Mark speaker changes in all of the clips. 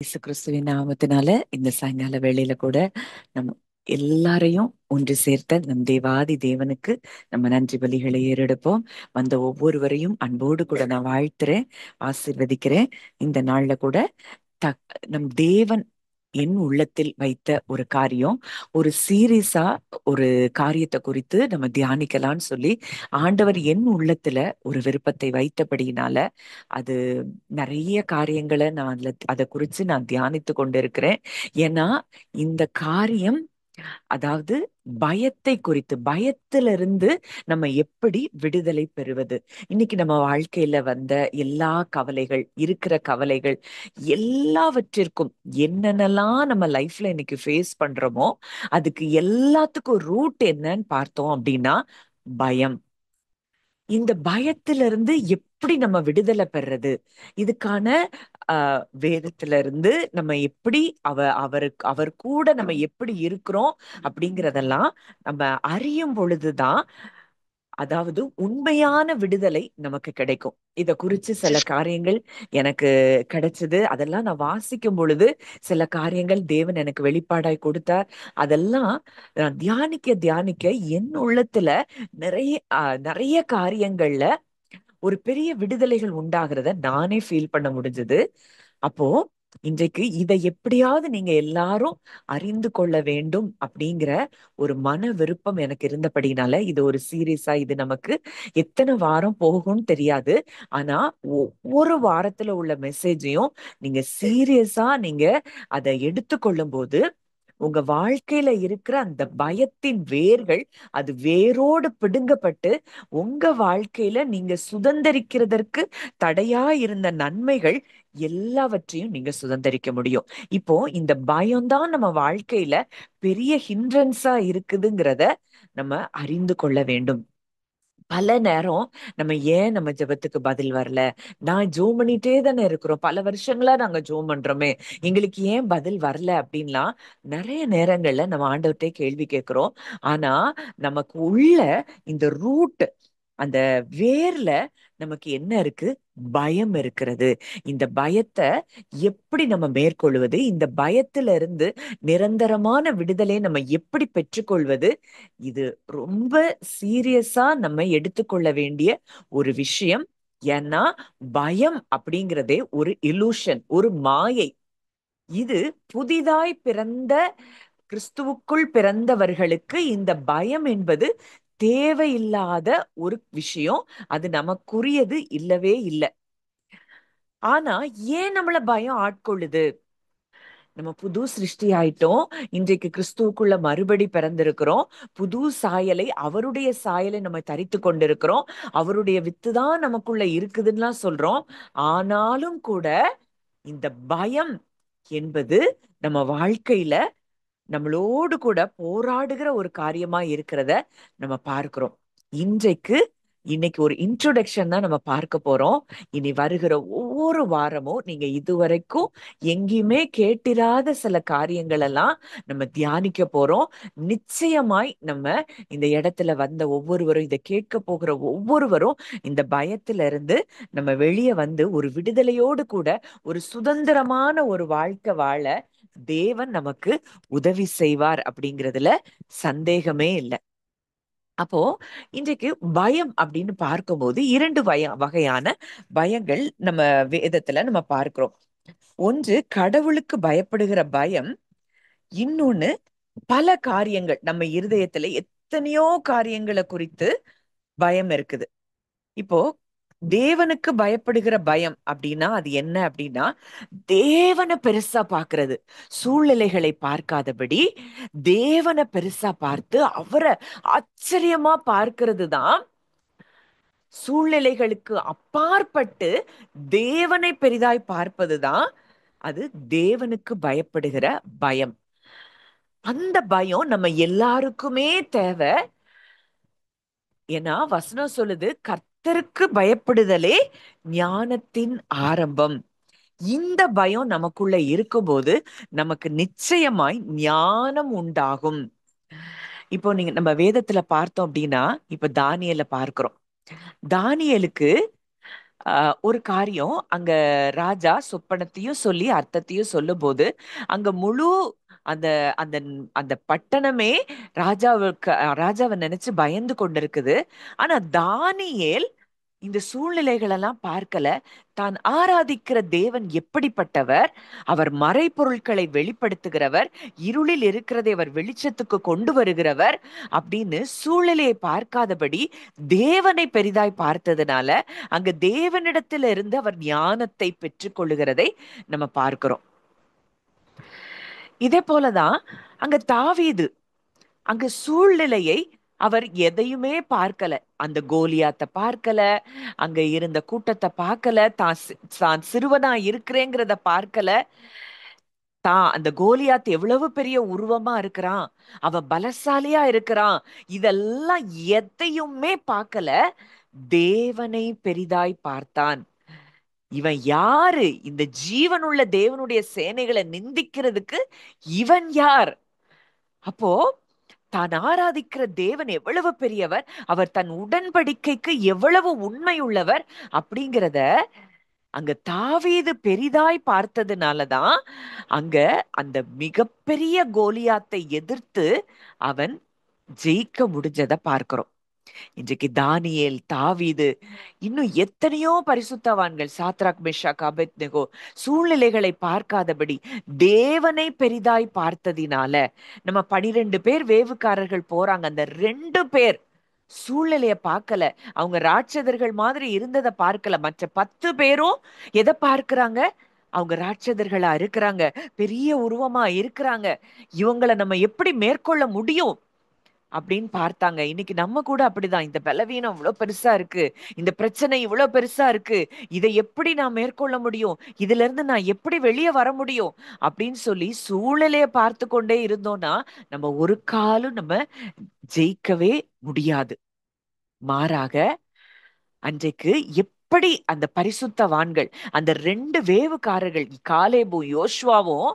Speaker 1: இயேசு கிறிஸ்துவின் நாமத்தினால இந்த சாயங்கால வேளையில கூட நம்ம எல்லாரையும் ஒன்று சேர்த்த நம் தேவாதி தேவனுக்கு நம்ம நன்றி பலிகளை ஏறெடுப்போம். வந்த ஒவ்வொருவரையும் அன்போடு கூட நான் வாழ்த்துறேன், ஆசீர்வதிக்கிறேன். இந்த நாள்ல கூட நம் தேவன் என் உள்ளத்தில் வைத்த ஒரு காரியம், ஒரு சீரியஸா ஒரு காரியத்தை குறித்து நம்ம தியானிக்கலாம்னு சொல்லி ஆண்டவர் என் உள்ளத்துல ஒரு விருப்பத்தை வைத்தபடியினால அது நிறைய காரியங்களை நான் அதை குறித்து நான் தியானித்து கொண்டிருக்கிறேன். ஏன்னா இந்த காரியம், அதாவது பயத்தை குறித்து, பயத்திலிருந்து நம்ம எப்படி விடுதலை பெறுவது. இன்னைக்கு நம்ம வாழ்க்கையில வந்த எல்லா கவலைகள், இருக்கிற கவலைகள் எல்லாவற்றிற்கும் என்னென்னலாம் நம்ம லைஃப்ல இன்னைக்கு ஃபேஸ் பண்றோமோ அதுக்கு எல்லாத்துக்கும் ரூட் என்னன்னு பார்த்தோம் அப்படின்னா பயம். இந்த பயத்திலிருந்து எப்படி நம்ம விடுதலை பெறது, இதுக்கான வேதத்துல இருந்து நம்ம எப்படி அவர் கூட நம்ம எப்படி இருக்கிறோம் அப்படிங்கிறதெல்லாம் நம்ம அறியும் பொழுதுதான், அதாவது உண்மையான விடுதலை நமக்கு கிடைக்கும். இத குறிச்சு சில காரியங்கள் எனக்கு கிடைச்சது. அதெல்லாம் நான் வாசிக்கும் பொழுது சில காரியங்கள் தேவன் எனக்கு வெளிப்பாடாய் கொடுத்தார். அதெல்லாம் நான் தியானிக்க தியானிக்க என் உள்ளத்துல நிறைய நிறைய காரியங்கள்ல ஒரு பெரிய விடுதலைகள் உண்டாகிறத நானே ஃபீல் பண்ண முடிஞ்சது. அப்போ இன்றைக்கு இதை எப்படியாவது நீங்க எல்லாரும் அறிந்து கொள்ள வேண்டும் அப்படிங்கிற ஒரு மன விருப்பம் எனக்கு இருந்தபடினால இது ஒரு சீரியஸா, இது நமக்கு எத்தனை வாரம் போகும்னு தெரியாது. ஆனா ஒவ்வொரு வாரத்துல உள்ள மெசேஜையும் நீங்க சீரியஸா நீங்க அதை எடுத்துக்கொள்ளும் போது உங்க வாழ்க்கையில இருக்கிற அந்த பயத்தின் வேர்கள் அது வேரோடு பிடுங்கப்பட்டு உங்க வாழ்க்கையில நீங்க சுதந்திரிக்கிறதற்கு தடையா இருந்த நன்மைகள் எல்லாவற்றையும் நீங்க சுதந்திரிக்க முடியும். இப்போ இந்த பயம்தான் நம்ம வாழ்க்கையில பெரிய ஹிண்ட்ரன்ஸா இருக்குதுங்கிறத நம்ம அறிந்து கொள்ள வேண்டும். பல நேரம் நம்ம ஜெபத்துக்கு பதில் வரல, நான் ஜோம் பண்ணிட்டே தானே இருக்கிறோம், பல வருஷங்களா நாங்க ஜோம் பண்றோமே, எங்களுக்கு ஏன் பதில் வரல அப்படின்லாம் நிறைய நேரங்கள்ல நம்ம ஆண்டவர்கிட்ட கேள்வி கேட்கிறோம். ஆனா நமக்கு உள்ள இந்த ரூட், அந்த வேர்ல நமக்கு என்ன இருக்கு? பயம் இருக்கிறது. இந்த பயத்தை எப்படி நம்ம மேற்கொள்வது, இந்த பயத்துல இருந்து நிரந்தரமான விடுதலை நம்ம எப்படி பெற்றுக்கொள்வது, இது ரொம்ப சீரியஸா நம்ம எடுத்துக்கொள்ள வேண்டிய ஒரு விஷயம். ஏன்னா பயம் அப்படிங்கிறதே ஒரு இலூஷன், ஒரு மாயை. இது புதிதாய் பிறந்த கிறிஸ்துவுக்குள் பிறந்தவர்களுக்கு இந்த பயம் என்பது தேவையில்லாத ஒரு விஷயம். அது நமக்குரியது இல்லவே இல்லை. ஆனா ஏன் நம்மள பயம் ஆட்கொள்ளுது? நம்ம புது சிருஷ்டி ஆயிட்டோம், இன்றைக்கு கிறிஸ்துவுக்குள்ள மறுபடி பிறந்திருக்கிறோம், புது சாயலை, அவருடைய சாயலை நம்ம தரித்து கொண்டிருக்கிறோம், அவருடைய வித்து தான் நமக்குள்ள இருக்குதுன்னா சொல்றோம். ஆனாலும் கூட இந்த பயம் என்பது நம்ம வாழ்க்கையில நம்மளோடு கூட போராடுகிற ஒரு காரியமா இருக்கிறத நம்ம பார்க்கிறோம். இன்றைக்கு இன்னைக்கு ஒரு இன்ட்ரோடக்ஷன் தான் நம்ம பார்க்க போறோம். இனி வருகிற ஒவ்வொரு வாரமும் நீங்க இதுவரைக்கும் எங்கேயுமே கேட்டிராத சில காரியங்கள் எல்லாம் நம்ம தியானிக்க போறோம். நிச்சயமாய் நம்ம இந்த இடத்துல வந்த ஒவ்வொருவரும், இதை கேட்க போகிற ஒவ்வொருவரும் இந்த பயத்துல இருந்து நம்ம வெளியே வந்து ஒரு விடுதலையோடு கூட ஒரு சுதந்திரமான ஒரு வாழ்க்கை வாழ தேவன் நமக்கு உதவி செய்வார் அப்படிங்கிறதுல சந்தேகமே இல்லை. அப்போ இன்றைக்கு பயம் அப்படின்னு பார்க்கும்போது இரண்டு வகையான பயங்கள் நம்ம வேதத்துல நம்ம பார்க்கிறோம். ஒன்று கடவுளுக்கு பயப்படுகிற பயம், இன்னொன்னு பல காரியங்கள், நம்ம இருதயத்துல எத்தனையோ காரியங்களை குறித்து பயம் இருக்குது. இப்போ தேவனுக்கு பயப்படுகிற பயம் அப்படின்னா அது என்ன அப்படின்னா, தேவனை பெருசா பார்க்கிறது, சூழ்நிலைகளை பார்க்காதபடி தேவனை பெருசா பார்த்து அவரை ஆச்சரியமா பார்க்கிறது தான். சூழ்நிலைகளுக்கு அப்பாற்பட்டு தேவனை பெரிதாய் பார்ப்பதுதான் அது தேவனுக்கு பயப்படுகிற பயம். அந்த பயம் நம்ம எல்லாருக்குமே தேவை. ஏன்னா வசனம் சொல்லுது, கர்த்தருக்கு பயப்படுதலே ஞானத்தின் ஆரம்பம். இந்த பயம் நமக்குள்ள இருக்கும்போது நமக்கு நிச்சயமாய் ஞானம் உண்டாகும். இப்போ நம்ம வேதத்துல பார்த்தோம் அப்படின்னா, இப்ப தானியேல பார்க்கிறோம். தானியேலுக்கு ஒரு காரியம் அங்க ராஜா சொப்பனத்தையும் சொல்லி அர்த்தத்தையும் சொல்லும் போது அங்க முழு அந்த அந்த அந்த பட்டணமே ராஜாவுக்கு ராஜாவை நினைச்சு பயந்து கொண்டிருக்குது. ஆனா தானியேல் இந்த சூழ்நிலைகள் எல்லாம் பார்க்கல. தான் ஆராதிக்கிற தேவன் எப்படிப்பட்டவர், அவர் மறைபொருட்களை வெளிப்படுத்துகிறவர், இருளில் இருக்கிறதை அவர் வெளிச்சத்துக்கு கொண்டு வருகிறவர் அப்படின்னு சூழ்நிலையை பார்க்காதபடி தேவனை பெரிதாய் பார்த்ததுனால அங்க தேவனிடத்துல இருந்து அவர் ஞானத்தை பெற்றுக் கொள்ளுகிறதை நம்ம பார்க்கிறோம். இதே போலதான் அங்க தாவீது அங்க சூழ்நிலையை அவர் எதையுமே பார்க்கல. அந்த கோலியாத்தை பார்க்கல, அங்க இருந்த கூட்டத்தை பார்க்கல, தான் சிறுவனா இருக்கிறேங்கிறத பார்க்கல. தான் அந்த கோலியாத் எவ்வளவு பெரிய உருவமா இருக்கிறான், அவன் பலசாலியா இருக்கிறான், இதெல்லாம் எதையுமே பார்க்கல. தேவனை பெரிதாய் பார்த்தான். இவன் யாரு? இந்த ஜீவனுள்ள தேவனுடைய சேனைகளை நிந்திக்கிறதுக்கு இவன் யார்? அப்போ தான் ஆராதிக்கிற தேவன் எவ்வளவு பெரியவர், அவர் தன் உடன்படிக்கைக்கு எவ்வளவு உண்மை உள்ளவர் அப்படிங்கிறத அங்க தாவீது பெரிதாய் பார்த்ததுனாலதான் அங்க அந்த மிகப்பெரிய கோலியாத்தை எதிர்த்து அவன் ஜெயிக்க முடிஞ்சதை பார்க்கிறோம். இன்றைக்கு தானியேல், தாவீது, இன்னும் எத்தனையோ பரிசுத்தவான்கள், சாத்ராக், மேஷாக், அபேத்நேகோ சூழ்நிலைகளை பார்க்காதபடி தேவனை பெரிதாய் பார்த்ததினால நம்ம 12 பேர் வேவுக்காரர்கள் போறாங்க. அந்த 2 பேர் சூழ்நிலைய பார்க்கல, அவங்க ராட்சதர்கள் மாதிரி இருந்ததை பார்க்கல. மற்ற 10 பேரும் எதை பார்க்கிறாங்க? அவங்க ராட்சதர்களா இருக்கிறாங்க, பெரிய உருவமா இருக்கிறாங்க, இவங்களை நம்ம எப்படி மேற்கொள்ள முடியும் அப்படின்னு பார்த்தாங்க. இன்னைக்கு நம்ம கூட அப்படிதான். இந்த பலவீனம் இவ்வளவு பெருசா இருக்கு, இந்த பிரச்சனை இவ்வளவு பெருசா இருக்கு, இதை எப்படி நான் மேற்கொள்ள முடியும், இதுல இருந்து நான் எப்படி வெளியே வர முடியும் அப்படின்னு சொல்லி சூழ்நிலைய பார்த்து கொண்டே இருந்தோம்னா நம்ம ஒரு காலும் நம்ம ஜெயிக்கவே முடியாது. மாறாக அன்றைக்கு எப்படி அந்த பரிசுத்தவான்கள், அந்த 2 வேவுக்காரர்கள் காலேபும் யோசுவாவும்,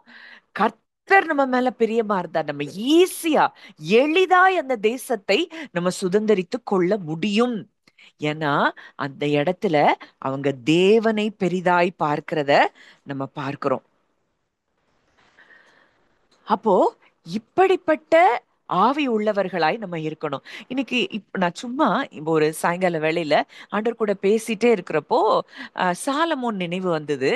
Speaker 1: கர்த்தர் நம்ம மேல பிரியமா இருந்தா நம்ம ஈஸியா எளிதாய் அந்த தேசத்தை நம்ம சுதந்திரித்து கொள்ள முடியும். ஏன்னா அந்த இடத்துல அவங்க தேவனை பெரிதாய் பார்க்கிறத நம்ம பார்க்கிறோம். அப்போ இப்படிப்பட்ட ஆவி உள்ளவர்களாய் நம்ம இருக்கணும். இன்னைக்கு நான் சும்மா ஒரு சாயங்கால வேளையில ஆண்டவர் கூட பேசிட்டே இருக்கிறப்போ சாலமோன் நினைவு வந்தது.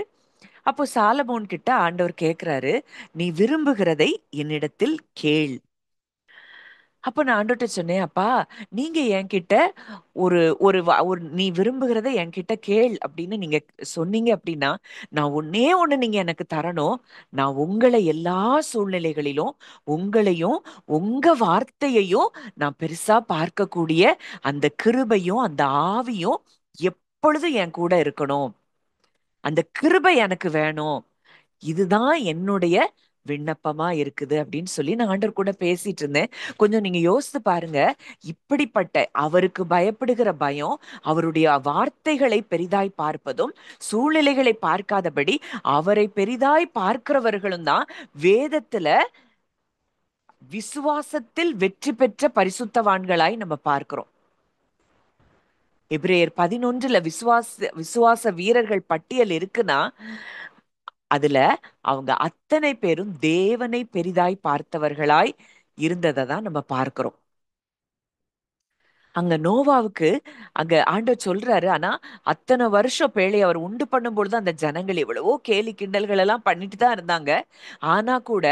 Speaker 1: அப்போ சாலமோன் கிட்ட ஆண்டவர் கேக்குறாரு, நீ விரும்புகிறதை என்னிடத்தில் கேள். அப்ப நான் ஆண்டவர்ட்ட சொன்னேன், அப்பா நீங்க என்கிட்ட ஒரு ஒரு ஒரு நீ விரும்புகிறதை என்கிட்ட கேள் அப்படின்னு நீங்க சொன்னீங்க அப்படின்னா நான் ஒன்னே ஒண்ணு நீங்க எனக்கு தரணும். நான் உங்களை எல்லா சூழ்நிலைகளிலும் உங்களையும் உங்க வார்த்தையையும் நான் பெருசா பார்க்கக்கூடிய அந்த கிருபையும் அந்த ஆவியும் எப்பொழுதும் என் கூட இருக்கணும். அந்த கிருபை எனக்கு வேணும். இதுதான் என்னுடைய விண்ணப்பமா இருக்குது அப்படின்னு சொல்லி நான் ஆண்டவர் கூட பேசிட்டு இருந்தேன். கொஞ்சம் நீங்க யோசித்து பாருங்க. இப்படிப்பட்ட அவருக்கு பயப்படுகிற பயம், அவருடைய வார்த்தைகளை பெரிதாய் பார்ப்பதும், சூழ்நிலைகளை பார்க்காதபடி அவரை பெரிதாய் பார்க்கிறவர்களும் தான் வேதத்துல விசுவாசத்தில் வெற்றி பெற்ற பரிசுத்தவான்களாய் நம்ம பார்க்கிறோம். எபிரேயர் 11 விசுவாச வீரர்கள் பட்டியல் இருக்குன்னா அதுல அவங்க அத்தனை பேரும் தேவனை பெரிதாய் பார்த்தவர்களாய் இருந்ததை தான் நம்ம பார்க்கிறோம். அங்க நோவாவுக்கு அங்க ஆண்டவர் சொல்றாரு, ஆனா அத்தனை வருஷம் பேழை அவர் உண்டு பண்ணும் பொழுது அந்த ஜனங்கள் எவ்வளவோ கேலி கிண்டல்கள் எல்லாம் பண்ணிட்டு தான் இருந்தாங்க. ஆனா கூட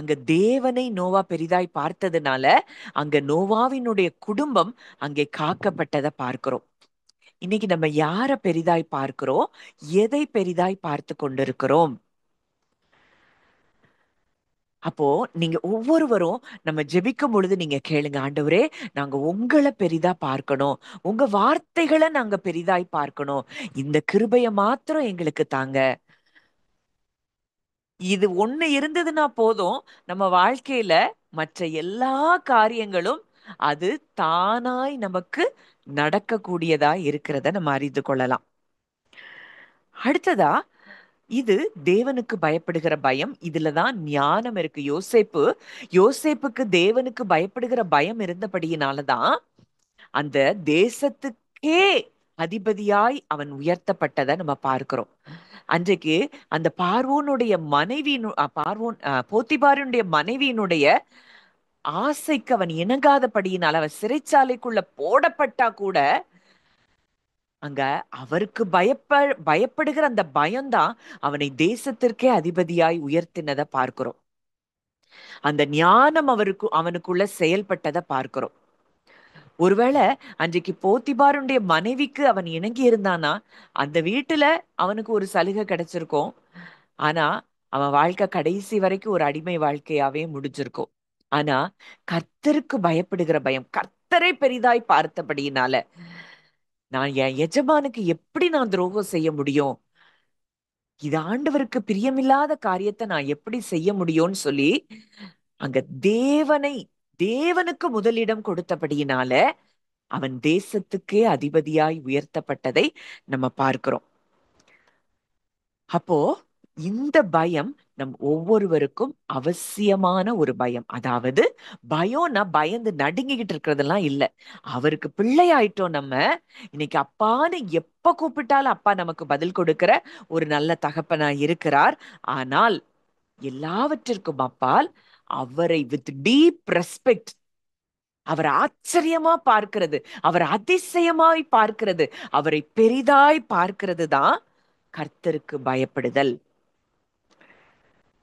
Speaker 1: அங்க தேவனை நோவா பெரிதாய் பார்த்ததுனால அங்க நோவாவினுடைய குடும்பம் அங்கே காக்கப்பட்டதை பார்க்கிறோம். இன்னைக்கு நம்ம யார பெரிதாய் பார்க்கிறோம், எதை பெரிதாய் பார்த்து கொண்டிருக்கிறோம்? அப்போ நீங்க ஒவ்வொருவரும் நம்ம ஜெபிக்கும் பொழுது நீங்க கேளுங்க, ஆண்டவரே நாங்க உங்களை பெரிதா பார்க்கணும், உங்க வார்த்தைகளை நாங்க பெரிதாய் பார்க்கணும், இந்த கிருபைய மாத்திரம் எங்களுக்கு தாங்க. இது ஒண்ணு இருந்ததுன்னா போதும், நம்ம வாழ்க்கையில மற்ற எல்லா காரியங்களும் அது தானாய் நமக்கு நடக்கக்கூடியதா இருக்கிறத நம்ம அறிந்து கொள்ளலாம். அடுத்ததா இது தேவனுக்கு பயப்படுகிற பயம். இதுலதான் ஞானம் இருக்கு. யோசேப்புக்கு தேவனுக்கு பயப்படுகிற பயம் இருந்தபடியினாலதான் அந்த தேசத்துக்கே அதிபதியாய் அவன் உயர்த்தப்பட்டதை நம்ம பார்க்கிறோம். அன்றைக்கு அந்த பார்வோனுடைய மனைவியின் பார்வோன் போத்திபாரினுடைய மனைவியினுடைய ஆசைக்கு அவன் இணங்காதபடியினால் அவன் சிறைச்சாலைக்குள்ள போடப்பட்டா கூட அங்க அவருக்கு பயப்படுகிற அந்த பயம்தான் அவனை தேசத்திற்கே அதிபதியாய் உயர்த்தினதை பார்க்கிறோம். அந்த ஞானம் அவனுக்குள்ள செயல்பட்டதை பார்க்கிறோம். ஒருவேளை அன்றைக்கு போத்திபாருடைய மனைவிக்கு அவன் இணங்கி இருந்தானா அந்த வீட்டுல அவனுக்கு ஒரு சலுகை கிடைச்சிருக்கும். ஆனா அவன் வாழ்க்கை கடைசி வரைக்கும் ஒரு அடிமை வாழ்க்கையாவே முடிஞ்சிருக்கும். ஆனா கர்த்தருக்கு பயப்படுகிற பயம், கர்த்தரை பெரிதாய் பார்த்தபடியினால நான் என் எஜமானுக்கு எப்படி நான் துரோகம் செய்ய முடியும், இது ஆண்டவருக்கு பிரியமில்லாத காரியத்தை நான் எப்படி செய்ய முடியும்னு சொல்லி அங்க தேவனுக்கு முதலிடம் கொடுத்தபடியினால அவன் தேசத்துக்கே அதிபதியாய் உயர்த்தப்பட்டதை நம்ம பார்க்கிறோம். அப்போ இந்த பயம் நம் ஒவ்வொருவருக்கும் அவசியமான ஒரு பயம். அதாவது பயம்னா பயந்து நடுங்கிக்கிட்டு இருக்கிறதெல்லாம் இல்ல. அவருக்கு பிள்ளை ஆயிட்டோம் நம்ம. இன்னைக்கு அப்பான்னு எப்ப கூப்பிட்டாலும் அப்பா நமக்கு பதில் கொடுக்கிற ஒரு நல்ல தகப்பனா இருக்கிறார். ஆனால் எல்லாவற்றிற்கும் அப்பால் அவரை வித் டீப் ரெஸ்பெக்ட், அவர் ஆச்சரியமா பார்க்கிறது, அவர் அதிசயமாய் பார்க்கிறது, அவரை பெரிதாய் பார்க்கிறது தான் கர்த்தருக்கு பயப்படுதல்.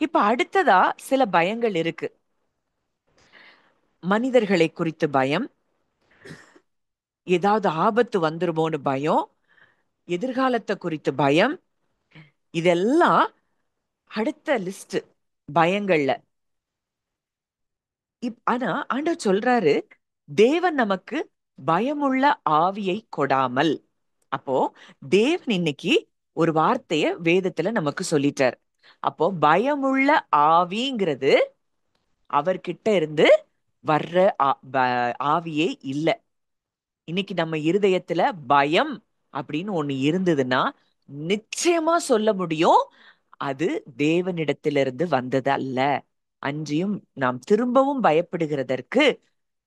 Speaker 1: இப்ப அடுத்ததா சில பயங்கள் இருக்கு. மனிதர்களை குறித்து பயம், ஏதாவது ஆபத்து வந்துருமோன்னு பயம், எதிர்காலத்தை குறித்து பயம், இதெல்லாம் அடுத்த லிஸ்ட் பயங்கள்ல. ஆனா ஆண்டவர் சொல்றாரு, தேவன் நமக்கு பயமுள்ள ஆவியை கொடாமல். அப்போ தேவன் இன்னைக்கு ஒரு வார்த்தைய வேதத்துல நமக்கு சொல்லிட்டார். அப்போ பயமுள்ள ஆவிங்கிறது அவர்கிட்ட இருந்து வர்ற ஆவியே இல்ல. இன்னைக்கு நம்ம இருதயத்துல பயம் அப்படின்னு ஒண்ணு இருந்ததுன்னா நிச்சயமா சொல்ல முடியும், அது தேவனிடத்திலிருந்து வந்தது அல்ல. அன்றியும் நாம் திரும்பவும் பயப்படுகிறதற்கு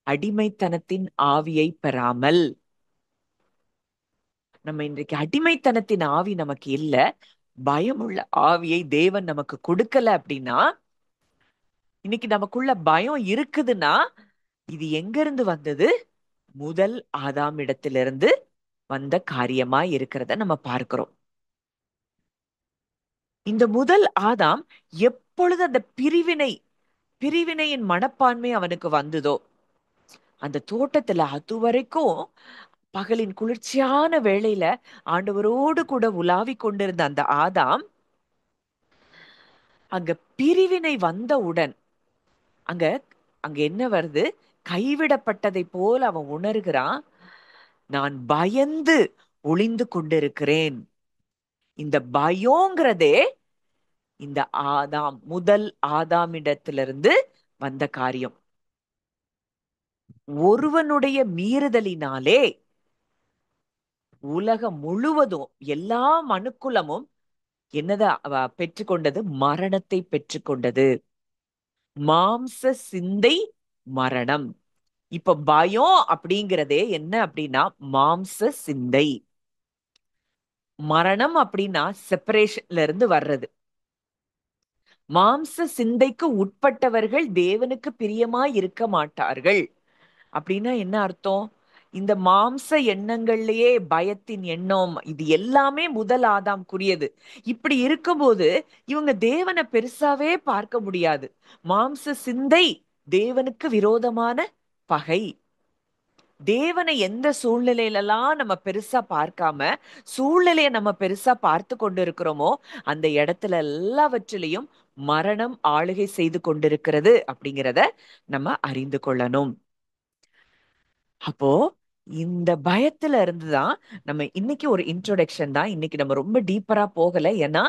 Speaker 1: அடிமைத்தனத்தின் ஆவியை பெறாமல். நம்ம இன்றைக்கு அடிமைத்தனத்தின் ஆவி நமக்கு இல்ல, பயமுள்ள ஆவியை தேவன் நமக்கு கொடுக்கல அப்படின்னா, இன்னைக்கு நமக்குள்ள பயம் இருக்குதுன்னா இது எங்க இருந்து வந்தது? முதல் ஆதாம் இடத்திலிருந்து வந்த காரியமா இருக்கிறத நம்ம பார்க்கிறோம். இந்த முதல் ஆதாம் எப்பொழுது அந்த பிரிவினையின் மனப்பான்மை அவனுக்கு வந்ததோ, அந்த தோட்டத்துல அதுவரைக்கும் பகலின் குளிர்ச்சியான வேளையில ஆண்டவரோடு கூட உலாவி கொண்டிருந்த அந்த ஆதாம் அங்க பிரிவினை வந்தவுடன் அங்க அங்க என்ன வருது? கைவிடப்பட்டதை போல அவன் உணர்கிறான், நான் பயந்து ஒளிந்து கொண்டிருக்கிறேன். இந்த பயங்கிறதே இந்த முதல் ஆதாமிடத்திலிருந்து வந்த காரியம். ஒருவனுடைய மீறுதலினாலே உலகம் முழுவதும் எல்லா மனுக்குலமும் என்னதான் பெற்றுக்கொண்டது? மரணத்தை பெற்றுக்கொண்டது. மாம்ச சிந்தை மரணம். இப்ப பயம் அப்படிங்கிறதே என்ன அப்படின்னா மாம்ச சிந்தை. மரணம் அப்படின்னா செப்பரேஷன்ல இருந்து வர்றது. மாம்ச சிந்தைக்கு உட்பட்டவர்கள் தேவனுக்கு பிரியமாய் இருக்க மாட்டார்கள். அப்படின்னா என்ன அர்த்தம்? இந்த மாம்ச எண்ணங்கள்லயே பயத்தின் எண்ணம், இது எல்லாமே முதல் ஆதாம்க்குரியது. இப்படி இருக்கும்போது இவங்க தேவனை பெருசாவே பார்க்க முடியாது. மாம்ச சிந்தை தேவனுக்கு விரோதமான பகை. தேவனை எந்த சூழ்நிலையிலலாம் நம்ம பெருசா பார்க்காம சூழ்நிலையை நம்ம பெருசா பார்த்து கொண்டு இருக்கிறோமோ அந்த இடத்துல எல்லாவற்றிலையும் மரணம் ஆளுகை செய்து கொண்டிருக்கிறது அப்படிங்கிறத நம்ம அறிந்து கொள்ளணும். அப்போ இந்த பயத்துல இருந்துதான் நம்ம இன்னைக்கு ஒரு இன்ட்ரோடக்ஷன் தான். இன்னைக்கு நம்ம ரொம்ப டீப்பரா போகல, ஏன்னா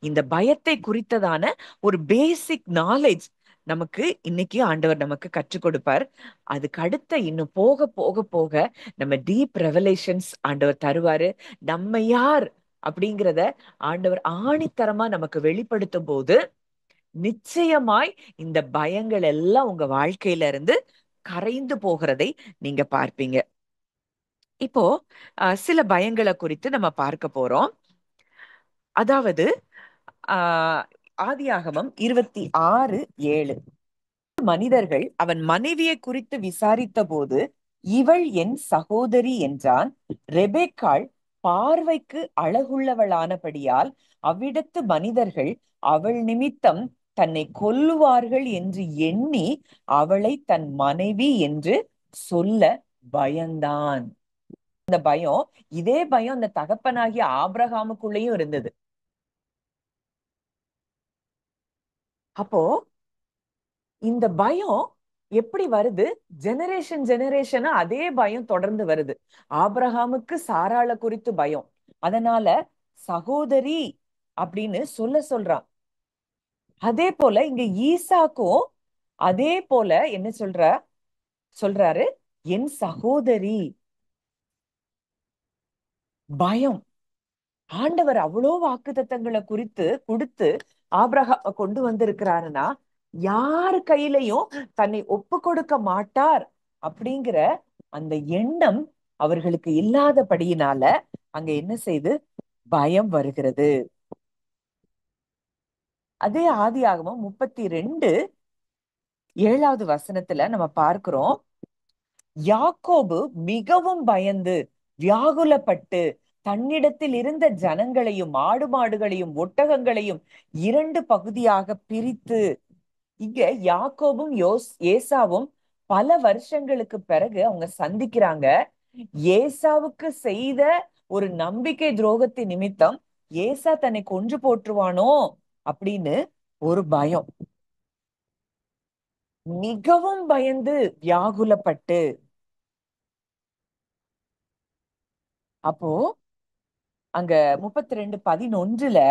Speaker 1: இந்த பயத்தை குறித்ததான ஒரு பேசிக் நாலேஜ் நமக்கு இன்னைக்கு ஆண்டவர் நமக்கு கற்றுக் கொடுப்பார். அதுக்கு அடுத்த இன்னும் போக போக போக நம்ம டீப் ரெவலேஷன்ஸ் ஆண்டவர் தருவாரு. நம்ம யார் அப்படிங்கிறத ஆண்டவர் ஆணித்தரமா நமக்கு வெளிப்படுத்தும் போது நிச்சயமாய் இந்த பயங்கள் எல்லாம் உங்க வாழ்க்கையில இருந்து கரைந்து போகிறதை நீங்க பார்ப்பீங்க. இப்போ சில பயங்களை குறித்து நம்ம பார்க்க போறோம். அதாவது ஆஹ் ஆதியாகமம் 26:7. மனிதர்கள் அவன் மனைவியை குறித்து விசாரித்த போது, இவள் என் சகோதரி என்றான். ரெபெக்காள் பார்வைக்கு அழகுள்ளவளானபடியால் அவ்விடத்து மனிதர்கள் அவள் நிமித்தம் தன்னை கொல்லுவார்கள் என்று எண்ணி அவளை தன் மனைவி என்று சொல்ல பயந்தான். இந்த பயம், இதே பயம் அந்த தகப்பனாகிய ஆபிரகாமுக்குள்ளேயும் இருந்தது. அப்போ இந்த பயம் எப்படி வருது? ஜெனரேஷன் ஜெனரேஷனா அதே பயம் தொடர்ந்து வருது. ஆபிரகாமுக்கு சாராள குறித்து பயம், அதனால சகோதரி அப்படின்னு சொல்றான். அதே போல இங்க ஈசாக்கும் அதே போல என்ன சொல்றாரு, என் சகோதரி. பயம். ஆண்டவர் அவ்வளோ வாக்குத்தத்தங்களை குறித்து கொடுத்து ஆபிரகாம கொண்டு வந்திருக்கிறாருன்னா, யாரு கையிலையும் தன்னை ஒப்பு கொடுக்க மாட்டார் அப்படிங்கிற அந்த எண்ணம் அவர்களுக்கு இல்லாதபடியினால அங்க என்ன செய்து பயம் வருகிறது. அதே ஆதியாகமம் 32:7 நம்ம பார்க்கிறோம். யாக்கோபு மிகவும் பயந்து வியாகுலப்பட்டு தன்னிடத்தில் இருந்த ஜனங்களையும் ஆடு மாடுகளையும் ஒட்டகங்களையும் 2 பகுதியாக பிரித்து. இங்க யாக்கோபும் ஏசாவும் பல வருஷங்களுக்கு பிறகு அவங்க சந்திக்கிறாங்க. ஏசாவுக்கு செய்த ஒரு நம்பிக்கை துரோகத்தின் நிமித்தம் ஏசா தன்னை கொன்று போட்டுருவானோ அப்படின்னு ஒரு பயம். மிகவும் பயந்து வியாகுலப்பட்டு. அப்போ அங்க 32:11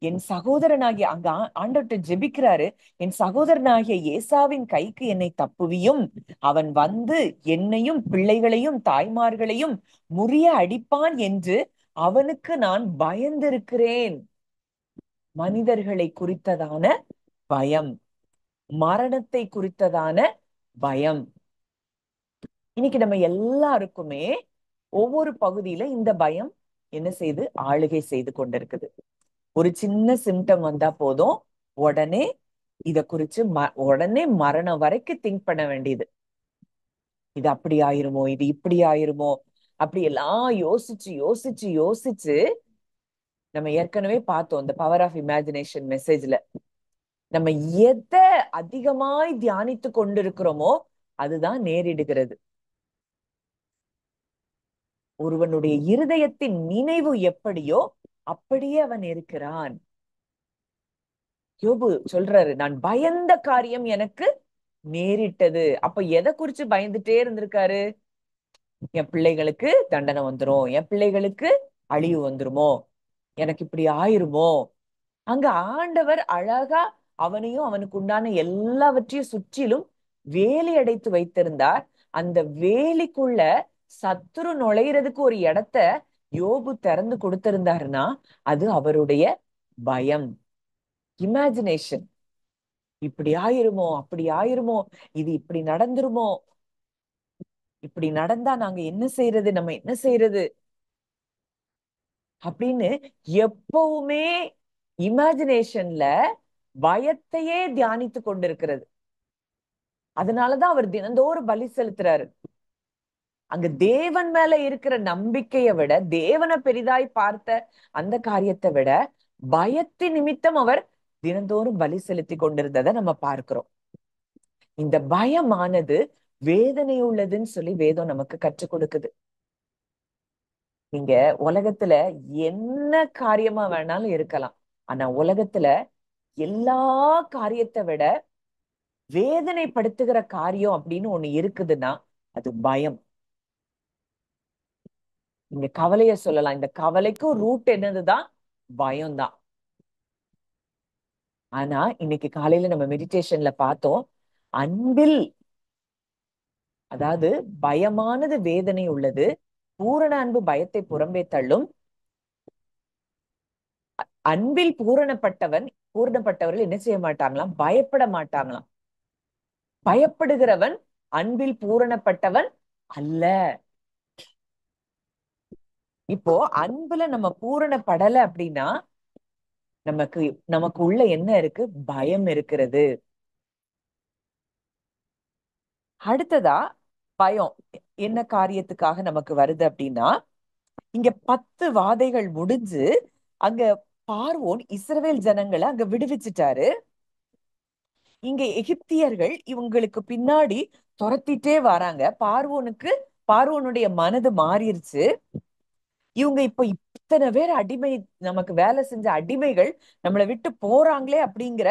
Speaker 1: என் சகோதரனாகிய அங்க ஆண்டவர்ட்ட ஜெபிக்கிறாரு. என் சகோதரனாகிய ஏசாவின் கைக்கு என்னை தப்புவியும், அவன் வந்து என்னையும் பிள்ளைகளையும் தாய்மார்களையும் முறிய அடிப்பான் என்று அவனுக்கு நான் பயந்திருக்கிறேன். மனிதர்களை குறித்ததான பயம், மரணத்தை குறித்ததான பயம். இன்னைக்கு நம்ம எல்லாருக்குமே ஒவ்வொரு பகுதியில இந்த பயம் என்ன செய்து ஆளுகை செய்து கொண்டிருக்குது. ஒரு சின்ன சிம்டம் வந்தா போதும், உடனே இத குறிச்சு உடனே மரணம் வரைக்கும் திங்க் பண்ண வேண்டியது. இது அப்படி ஆயிருமோ, இது இப்படி ஆயிருமோ, அப்படி எல்லாம் யோசிச்சு யோசிச்சு யோசிச்சு நம்ம ஏற்கனவே பார்த்தோம் இந்த பவர் ஆஃப் இமேஜினேஷன் மெசேஜ்ல. நம்ம எதை அதிகமாய் தியானித்து கொண்டிருக்கிறோமோ அதுதான் நேரிடுகிறது. ஒருவனுடைய இருதயத்தின் நினைவு எப்படியோ அப்படியே அவன் இருக்கிறான். யோபு சொல்றாரு, நான் பயந்த காரியம் எனக்கு நேரிட்டது. அப்ப எதை குறிச்சு பயந்துட்டே இருந்திருக்காரு? என் பிள்ளைகளுக்கு தண்டனை வந்துரும், என் பிள்ளைகளுக்கு அழிவு வந்துருமோ, எனக்கு இப்படி ஆயிருமோ. அங்க ஆண்டவர் அழகா அவனையும் அவனுக்கு உண்டான எல்லாவற்றையும் சுற்றிலும் வேலி அடைத்து வைத்திருந்தார். அந்த வேலிக்குள்ள சத்துரு நுழையிறதுக்கு ஒரு இடத்த யோபு திறந்து கொடுத்திருந்தாருன்னா அது அவருடைய பயம், இமேஜினேஷன். இப்படி ஆயிருமோ, அப்படி ஆயிருமோ, இது இப்படி நடந்துருமோ, இப்படி நடந்தா நாங்க என்ன செய்யறது, நம்ம என்ன செய்யறது அப்படின்னு எப்பவுமே இமேஜினேஷன்ல பயத்தையே தியானித்து கொண்டிருக்கிறது. அதனாலதான் அவர் தினந்தோறும் பலி செலுத்துறாரு. அங்க தேவன் மேல இருக்கிற நம்பிக்கையை விட, தேவனை பெரிதாய் பார்த்த அந்த காரியத்தை விட பயத்தின் நிமித்தம் அவர் தினந்தோறும் பலி செலுத்தி கொண்டிருந்ததை நம்ம பார்க்கிறோம். இந்த பயமானது வேதனை உள்ளதுன்னு சொல்லி வேதம் நமக்கு கற்றுக் கொடுக்குது. நீங்க உலகத்துல என்ன காரியமா வேணாலும் இருக்கலாம், ஆனா உலகத்துல எல்லா காரியத்தை விட வேதனைப்படுத்துகிற காரியம் அப்படின்னு ஒண்ணு இருக்குதுன்னா அது பயம். நீங்க கவலைய சொல்லலாம், இந்த கவலைக்கும் ரூட் என்னதுதான்? பயம்தான். ஆனா இன்னைக்கு காலையில நம்ம மெடிடேஷன்ல பார்த்தோம், அன்பில், அதாவது பயமானது வேதனை உள்ளது, பூரண அன்பு பயத்தை புறம்பே தள்ளும். அன்பில் பூரணப்பட்டவர்கள் என்ன செய்ய மாட்டாங்களாம்? பயப்பட மாட்டாங்களாம். பயப்படுகிறவன் அன்பில் பூரணப்பட்டவன் அல்ல. இப்போ அன்புல நம்ம பூரணப்படல அப்படின்னா நமக்கு நமக்கு உள்ள என்ன இருக்கு? பயம் இருக்கிறது. அடுத்ததா பயம் என்ன காரியத்துக்காக நமக்கு வருது அப்படின்னா, இங்க 10 வாதைகள் முடிஞ்சு அங்க பார்வோன் இஸ்ரவேல் ஜனங்களை அங்க விடுவிச்சிட்டாரு. இங்க எகிப்தியர்கள் இவங்களுக்கு பின்னாடி துரத்திட்டே வராங்க. பார்வோனுடைய மனது மாறிடுச்சு. இவங்க இப்ப இத்தனை பேர் அடிமை, நமக்கு வேலை செஞ்ச அடிமைகள் நம்மளை விட்டு போறாங்களே அப்படிங்கிற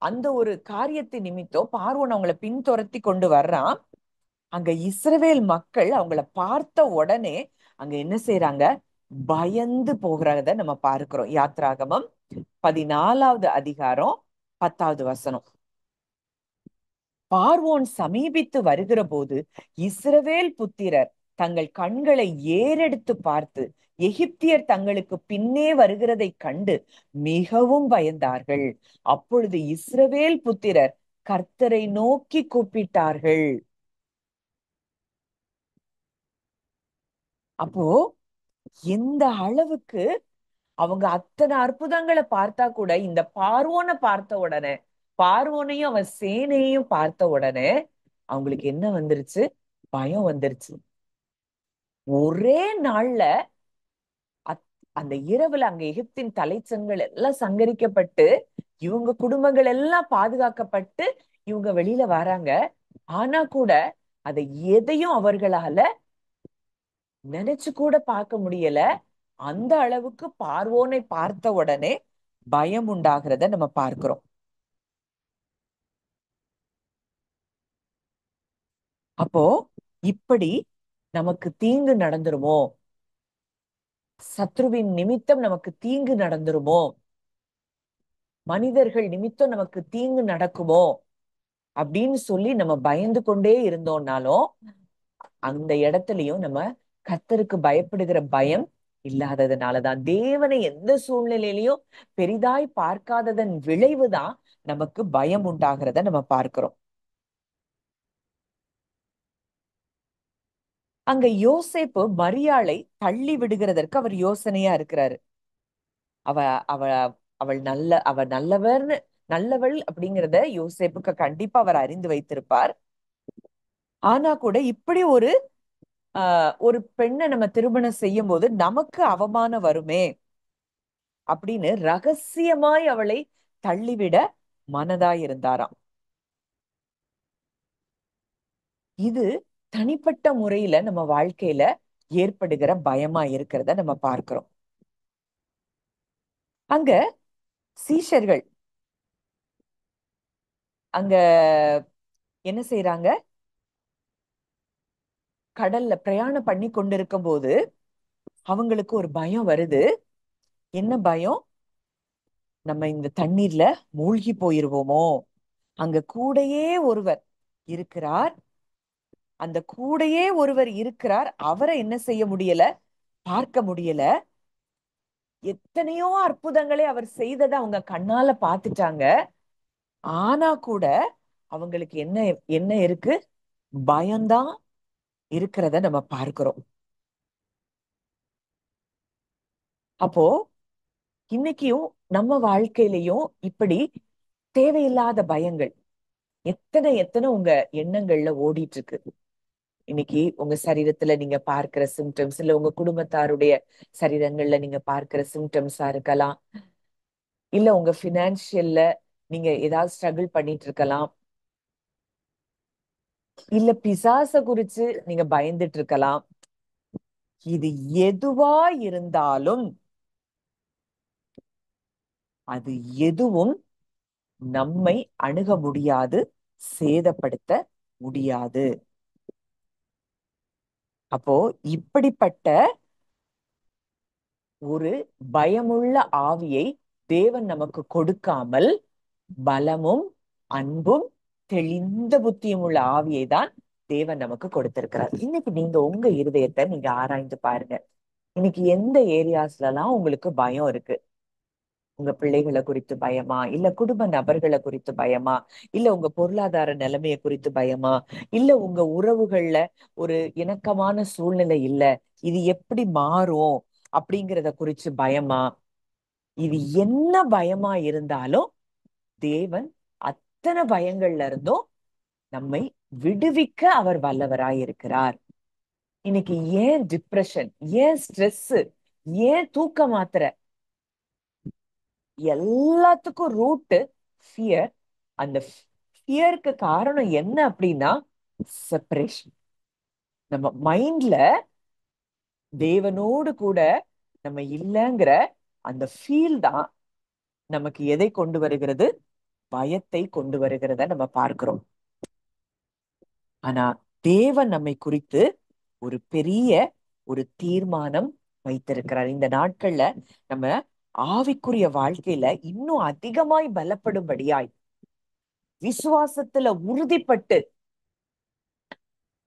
Speaker 1: அந்த ஒரு காரியத்தை நிமித்தம் பார்வோன் அவங்கள பின்துரத்தி கொண்டு வர்றான். அங்க இஸ்ரவேல் மக்கள் அவங்கள பார்த்த உடனே அங்க என்ன செய்யறாங்க? பயந்து போகிறத நம்ம பார்க்கிறோம். யாத்ராகமம் 14வது அதிகாரம் 10வது வசனம். பார்வோன் சமீபித்து வருகிற போது இஸ்ரவேல் புத்திரர் தங்கள் கண்களை ஏறெடுத்து பார்த்து எகிப்தியர் தங்களுக்கு பின்னே வருகிறதை கண்டு மிகவும் பயந்தார்கள். அப்பொழுது இஸ்ரவேல் புத்திரர் கர்த்தரை நோக்கி கூப்பிட்டார்கள். அப்போ எந்த அளவுக்கு அவங்க அத்தனை அற்புதங்களை பார்த்தா கூட இந்த பார்வோனை பார்த்த உடனே, பார்வோனையும் அவன் சேனையையும் பார்த்த உடனே அவங்களுக்கு என்ன வந்துருச்சு? பயம் வந்துருச்சு. ஒரே நாள்ல அத்- அந்த இரவுல அங்க எகிப்தின் தலைச்சங்கள் எல்லாம் சங்கரிக்கப்பட்டு இவங்க குடும்பங்கள் எல்லாம் பாதுகாக்கப்பட்டு இவங்க வெளியில வராங்க. ஆனா கூட அதை எதையும் அவர்களால நினைச்சு கூட பார்க்க முடியல. அந்த அளவுக்கு பார்வோனை பார்த்த உடனே பயம் உண்டாகிறத நம்ம பார்க்கிறோம். அப்போ இப்படி நமக்கு தீங்கு நடந்துருமோ, சத்ருவின் நிமித்தம் நமக்கு தீங்கு நடந்துருமோ, மனிதர்கள் நிமித்தம் நமக்கு தீங்கு நடக்குமோ அப்படின்னு சொல்லி நம்ம பயந்து கொண்டே இருந்தோம்னாலும் அந்த இடத்துலயும் நம்ம கர்த்தருக்கு பயப்படுகிற பயம் இல்லாததுனாலதான், தேவனை எந்த சூழ்நிலையிலையும் பெரிதாய் பார்க்காததன் விளைவுதான் நமக்கு பயம் உண்டாகிறத நம்ம பார்க்கிறோம். அங்க யோசேப்பு மரியாளை தள்ளி விடுகிறதற்கு அவர் யோசனையா இருக்கிறாரு. அவ அவ அவள் நல்லவள் அப்படிங்கிறத யோசேப்புக்கு கண்டிப்பா அவர் அறிந்து வைத்திருப்பார். ஆனா கூட இப்படி ஒரு பெண்ணை நம்ம திருமணம் செய்யும் போது நமக்கு அவமானம் வருமே அப்படின்னு ரகசியமாய் அவளை தள்ளிவிட மனதாய் இருந்தாராம். இது தனிப்பட்ட முறையில நம்ம வாழ்க்கையில ஏற்படுகிற பயமா இருக்கிறத நம்ம பார்க்கிறோம். அங்க சீஷர்கள் அங்க என்ன செய்யறாங்க? கடல்ல பிரயாணம் பண்ணி கொண்டிருக்கும் போது அவங்களுக்கு ஒரு பயம் வருது. என்ன பயம்? நம்ம இந்த தண்ணீர்ல மூழ்கி போயிருவோமோ. அங்க கூடையே ஒருவர் இருக்கிறார். அந்த கூடையே ஒருவர் இருக்கிறார். அவரை என்ன செய்ய முடியல? பார்க்க முடியல. எத்தனையோ அற்புதங்களை அவர் செய்ததை அவங்க கண்ணால பார்த்துட்டாங்க. ஆனா கூட அவங்களுக்கு என்ன என்ன இருக்கு? பயம்தான் இருக்கிறத நம்ம பார்க்கிறோம். அப்போ இன்னைக்கும் நம்ம வாழ்க்கையிலயும் இப்படி தேவையில்லாத பயங்கள் எத்தனை எத்தனை உங்க எண்ணங்கள்ல ஓடிட்டு இருக்கு. இன்னைக்கு உங்க சரீரத்துல நீங்க பார்க்கிற சிம்டம்ஸ், இல்ல உங்க குடும்பத்தாருடைய சரீரங்கள்ல நீங்க பார்க்கிற சிம்டம்ஸா இருக்கலாம். இல்ல உங்க பினான்சியல்ல நீங்க ஏதாவது ஸ்ட்ரகிள் பண்ணிட்டு இருக்கலாம். இல்ல பிசாச குறிச்சு நீங்க பயந்துட்டு இருக்கலாம். இது எதுவா இருந்தாலும் அது எதுவும் நம்மை அணுக முடியாது, சேதப்படுத்த முடியாது. அப்போ இப்படிப்பட்ட ஒரு பயமுள்ள ஆவியை தேவன் நமக்கு கொடுக்காமல் பலமும் அன்பும் தெளிந்த புத்தியும் உள்ள ஆவியை தான் தேவன் நமக்கு கொடுத்திருக்கிறார். இன்னைக்கு நீங்க உங்க இருதயத்தை நீங்க ஆராய்ந்து பாருங்க. இன்னைக்கு எந்த ஏரியாஸ்ல எல்லாம் உங்களுக்கு பயம் இருக்கு? உங்க பிள்ளைகளை குறித்து பயமா, இல்ல குடும்ப நபர்களை குறித்து பயமா, இல்ல உங்க பொருளாதார நிலைமையை குறித்து பயமா, இல்ல உங்க உறவுகள்ல ஒரு இணக்கமான சூழ்நிலை இல்ல, இது எப்படி மாறும் அப்படிங்கிறத குறிச்சு பயமா? இது என்ன பயமா இருந்தாலும் தேவன் அத்தனை பயங்கள்ல இருந்தும் நம்மை விடுவிக்க அவர் வல்லவராய் இருக்கிறார். இன்னைக்கு ஏன் டிப்ரெஷன், ஏன் ஸ்ட்ரெஸ், ஏன் தூக்க மாத்திரை, எல்லாத்துக்கும் ரூட் ஃபியர். அந்த ஃபியருக்கு காரணம் என்ன அப்படின்னா செப்பரேஷன். நம்ம மைண்ட்ல தேவனோடு கூட நம்ம இல்லைங்கிற அந்த ஃபீல் தான் நமக்கு எதை கொண்டு வருகிறது? பயத்தை கொண்டு வருகிறத நம்ம பார்க்கிறோம். ஆனா தேவன் நம்மை குறித்து ஒரு பெரிய ஒரு தீர்மானம் வைத்திருக்கிறார். இந்த நாட்கள்ல நம்ம ஆவிக்குரிய வாழ்க்கையில இன்னும் அதிகமாய் பலப்படும்படியாய், விசுவாசத்துல உறுதிப்பட்டு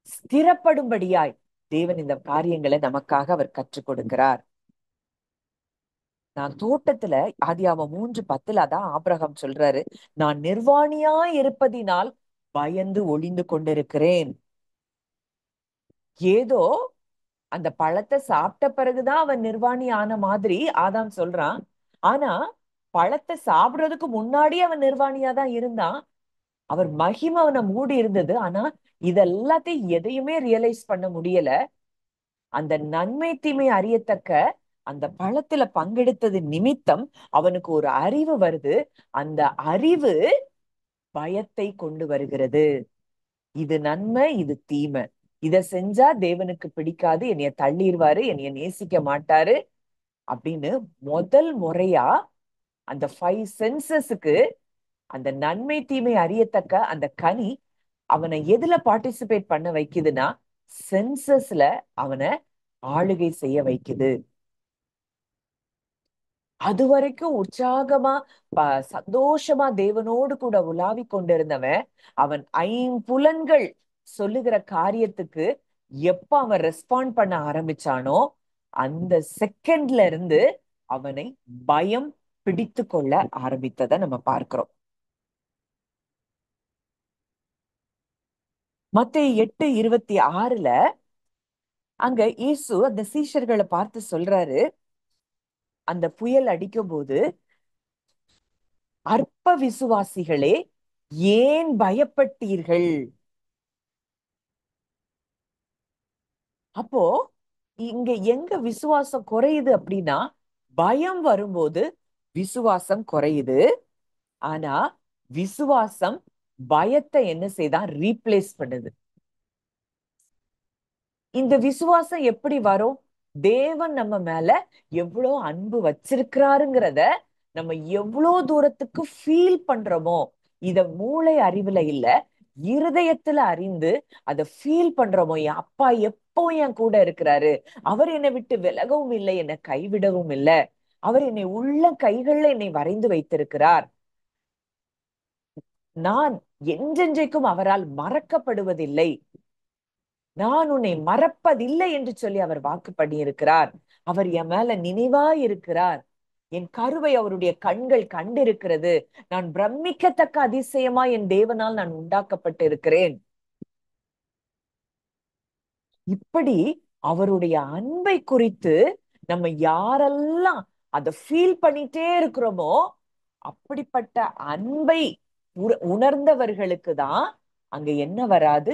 Speaker 1: ஸ்திரப்படும்படியாய் தேவன் இந்த காரியங்களை நமக்காக அவர் கற்றுக் கொடுக்கிறார். நான் தோட்டத்துல ஆதியாகமம் 3:10 அதான் ஆபிரகாம் சொல்றாரு, நான் நிர்வாணியாய் இருப்பதினால் பயந்து ஒளிந்து கொண்டிருக்கிறேன். ஏதோ அந்த பழத்தை சாப்பிட்ட பிறகுதான் அவன் நிர்வாணி ஆன மாதிரி ஆதாம் சொல்றான். ஆனா பழத்தை சாப்பிடுறதுக்கு முன்னாடி அவன் நிர்வாணியா தான் இருந்தான். அவர் மகிமை அவனை மூடி இருந்தது. ஆனா இதெல்லாத்தையும் எதையுமே ரியலைஸ் பண்ண முடியல. அந்த நன்மை தீமை அறியத்தக்க அந்த பழத்துல பங்கெடுத்தது நிமித்தம் அவனுக்கு ஒரு அறிவு வருது. அந்த அறிவு பயத்தை கொண்டு வருகிறது. இது நன்மை, இது தீமை, இத செஞ்சா தேவனுக்கு பிடிக்காது, என்னைய தள்ளிடுவாரு, என்னைய நேசிக்க மாட்டாரு அப்படின்னு முதல் முறையா அந்த 5 சென்சஸுக்கு அந்த நன்மை தீமை அறியத்தக்க அந்த கனி அவனை எதுல பார்ட்டிசிபேட் பண்ண வைக்குதுன்னா சென்சஸ்ல அவனை ஆளுகை செய்ய வைக்குது. அது வரைக்கும் உற்சாகமா சந்தோஷமா தேவனோடு கூட உலாவி கொண்டிருந்தவன், அவன் ஐம்புலன்கள் சொல்லுகிற காரியத்துக்கு எப்ப அவன் ரெஸ்பாண்ட் பண்ண ஆரம்பிச்சானோ அந்த செகண்ட்ல இருந்து அவனை பயம் பிடித்து கொள்ள ஆரம்பித்ததை நம்ம பார்க்கிறோம். மத்தேயு 8:26 அங்க இயேசு அந்த சீஷர்களை பார்த்து சொல்றாரு, அந்த புயல் அடிக்கும் போது, அற்ப விசுவாசிகளே ஏன் பயப்பட்டீர்கள்? அப்போ இங்க எங்க விசுவாசம் குறையுது அப்படின்னா, பயம் வரும்போது விசுவாசம் குறையுது. ஆனா விசுவாசம் பயத்தை என்ன செய்தான்? ரீப்ளேஸ் பண்ணுது. இந்த விசுவாசம் எப்படி வரும்? தேவன் நம்ம மேல எவ்வளவு அன்பு வச்சிருக்கிறாருங்கிறத நம்ம எவ்வளவு தூரத்துக்கு ஃபீல் பண்றோமோ, இத மூளை அறிவுல இல்ல, இருதயத்துல அறிந்து அதை ஃபீல் பண்றோமோ, என் அப்பா எப்போ என் கூட இருக்கிறாரு, அவர் என்னை விட்டு விலகவும் இல்லை, என்னை கைவிடவும் இல்லை, அவர் என்னை உள்ள கைகள்ல என்னை வரைந்து வைத்திருக்கிறார், நான் என்றென்றைக்கும் அவரால் மறக்கப்படுவதில்லை, நான் உன்னை மறப்பதில்லை என்று சொல்லி அவர் வாக்கு பண்ணி இருக்கிறார், அவர் என் மேல நினைவாய் இருக்கிறார், என் கருவை அவருடைய கண்கள் கண்டிருக்கிறது, நான் பிரமிக்கத்தக்க அதிசயமா என் தேவனால் நான் உண்டாக்கப்பட்டு இருக்கிறேன். இப்படி அவருடைய அன்பை குறித்து நம்ம யாரெல்லாம் அதை ஃபீல் பண்ணிட்டே இருக்கிறோமோ, அப்படிப்பட்ட அன்பை உணர்ந்தவர்களுக்கு தான் அங்க என்ன வராது?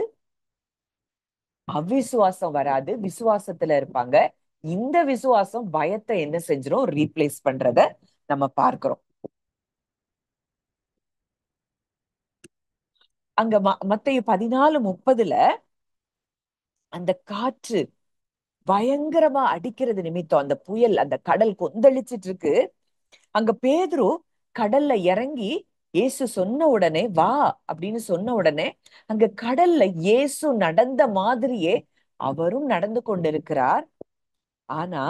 Speaker 1: அவிசுவாசம் வராது, விசுவாசத்துல இருப்பாங்க. இந்த விசுவாசம் பயத்தை என்ன செஞ்சிடும்? ரீப்ளேஸ் பண்றத நம்ம பார்க்கிறோம். அங்க மத்தேயு 14:30 அந்த காற்று பயங்கரமா அடிக்கிறது நிமித்தம், அந்த புயல், அந்த கடல் கொந்தளிச்சிட்டு இருக்கு. அங்க பேதுரு கடல்ல இறங்கி இயேசு சொன்ன உடனே வா அப்படின்னு சொன்ன உடனே அங்க கடல்ல இயேசு நடந்த மாதிரியே அவரும் நடந்து கொண்டிருக்கிறார். ஆனா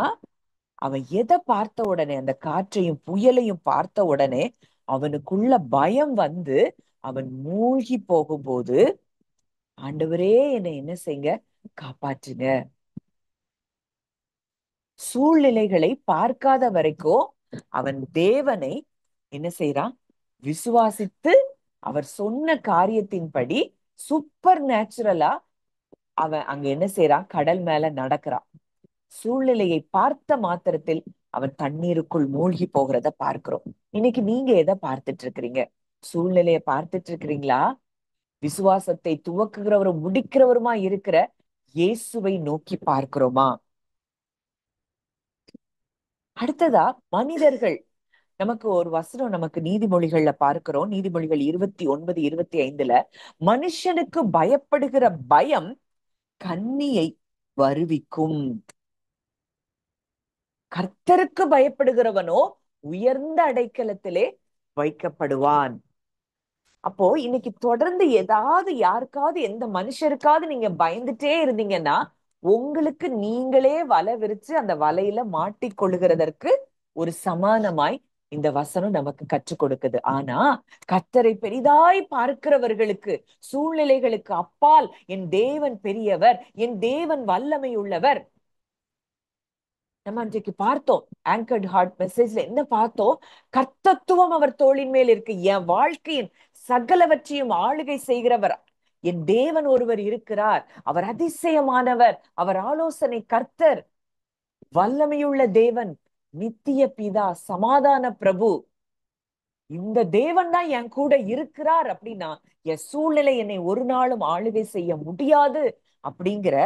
Speaker 1: அவன் எதை பார்த்த உடனே, அந்த காற்றையும் புயலையும் பார்த்த உடனே அவனுக்குள்ள பயம் வந்து அவன் மூழ்கி போகும்போது, ஆண்டவரே என்னை என்ன செய்யுங்க? காப்பாற்றுங்க. சூழ்நிலைகளை பார்க்காத வரைக்கும் அவன் தேவனை என்ன செய்யறான்? விசுவாசித்து அவர் சொன்ன காரியத்தின்படி சூப்பர் நேச்சுரலா அவன் அங்க என்ன செய்யறான்? கடல் மேல நடக்கிறான். சூழ்நிலையை பார்த்த மாத்திரத்தில் அவன் தண்ணீருக்குள் மூழ்கி போகிறத பார்க்கிறோம். இன்னைக்கு நீங்க எதை பார்த்துட்டு இருக்கிறீங்க? சூழ்நிலையை பார்த்துட்டு இருக்கிறீங்களா? விசுவாசத்தை துவக்குகிறவரும் முடிக்கிறவருமா இருக்கிற இயேசுவை நோக்கி பார்க்கிறோமா? அடுத்ததா மனிதர்கள். நமக்கு ஒரு வசனம் நமக்கு நீதிமொழிகள்ல பார்க்கிறோம். நீதிமொழிகள் 29, 25 மனுஷனுக்கு பயப்படுகிற பயம் கண்ணியை வருவிக்கும். கர்த்தருக்கு பயப்படுகிறவனோ உயர்ந்த அடைக்கலத்திலே வைக்கப்படுவான். அப்போ இன்னைக்கு தொடர்ந்து ஏதாவது யாருக்காவது எந்த மனுஷருக்காவது நீங்க பயந்துட்டே இருந்தீங்கன்னா உங்களுக்கு நீங்களே வலை விரிச்சு அந்த வலையில மாட்டிக்கொள்ளுகிறதற்கு ஒரு சமானமாய் இந்த வசனம் நமக்கு கற்றுக் கொடுக்குது. ஆனா கர்த்தரை பெரிதாய் பார்க்கிறவர்களுக்கு, சூழ்நிலைகளுக்கு அப்பால் என் தேவன் பெரியவர், என் தேவன் வல்லமை உள்ளவர். நம்ம அன்றைக்கு பார்த்தோம் ஆங்கர்ட் ஹார்ட் மெசேஜ்ல என்ன பார்த்தோம்? கர்த்தத்துவம் அவர் தோளின் மேல் இருக்கு. என் வாழ்க்கையின் சகலவற்றையும் ஆளுகை செய்கிறவர் என் தேவன் ஒருவர் இருக்கிறார். அவர் அதிசயமானவர், அவர் ஆலோசனை கர்த்தர், வல்லமையுள்ள தேவன், நித்திய பிதா, சமாதான பிரபு. இந்த தேவன் தான் என் கூட இருக்கிறார் அப்படின்னா என் சூழ்நிலை என்னை ஒரு நாளும் ஆளுகை செய்ய முடியாது அப்படிங்கிற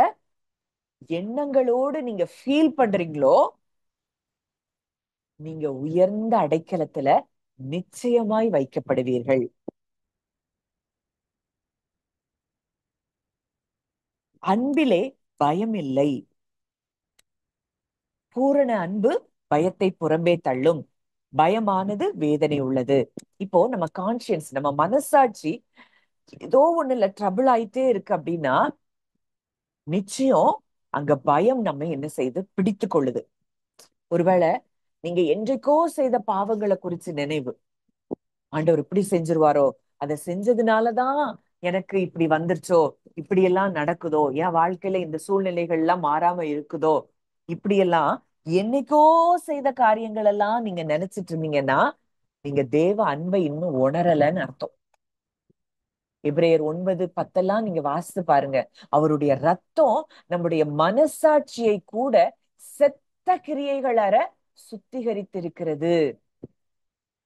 Speaker 1: எண்ணங்களோடு நீங்க ஃபீல் பண்றீங்களோ, நீங்க உயர்ந்த அடைக்கலத்துல நிச்சயமாய் வைக்கப்படுவீர்கள். அன்பிலே பயம் இல்லை. பூரண அன்பு பயத்தை புறம்பே தள்ளும். பயமானது வேதனை உள்ளது. இப்போ நம்ம கான்சியன்ஸ், நம்ம மனசாட்சி ஏதோ ஒண்ணுல ட்ரபிள் ஆயிட்டே இருக்கு அப்படின்னா நிச்சயம் அங்க பயம் நம்ம என்ன செய்து பிடித்து கொள்ளுது. ஒருவேளை நீங்க என்றைக்கோ செய்த பாவங்களை குறிச்சு நினைவு, ஆண்டவர் இப்படி செஞ்சிருவாரோ, அதை செஞ்சதுனாலதான் எனக்கு இப்படி வந்துருச்சோ, இப்படி எல்லாம் நடக்குதோ, என் வாழ்க்கையில இந்த சூழ்நிலைகள் எல்லாம் மாறாம இருக்குதோ, இப்படி எல்லாம் என்னைக்கோ செய்த காரியங்கள் எல்லாம் நீங்க நினைச்சிட்டு இருந்தீங்கன்னா நீங்க தேவ அன்பை இன்னும் உணரலன்னு அர்த்தம். எபிரேயர் 9:10 நீங்க வாசித்து பாருங்க. அவருடைய ரத்தம் நம்முடைய மனசாட்சியை கூட செத்த கிரியைகள் அற சுத்திகரித்திருக்கிறது.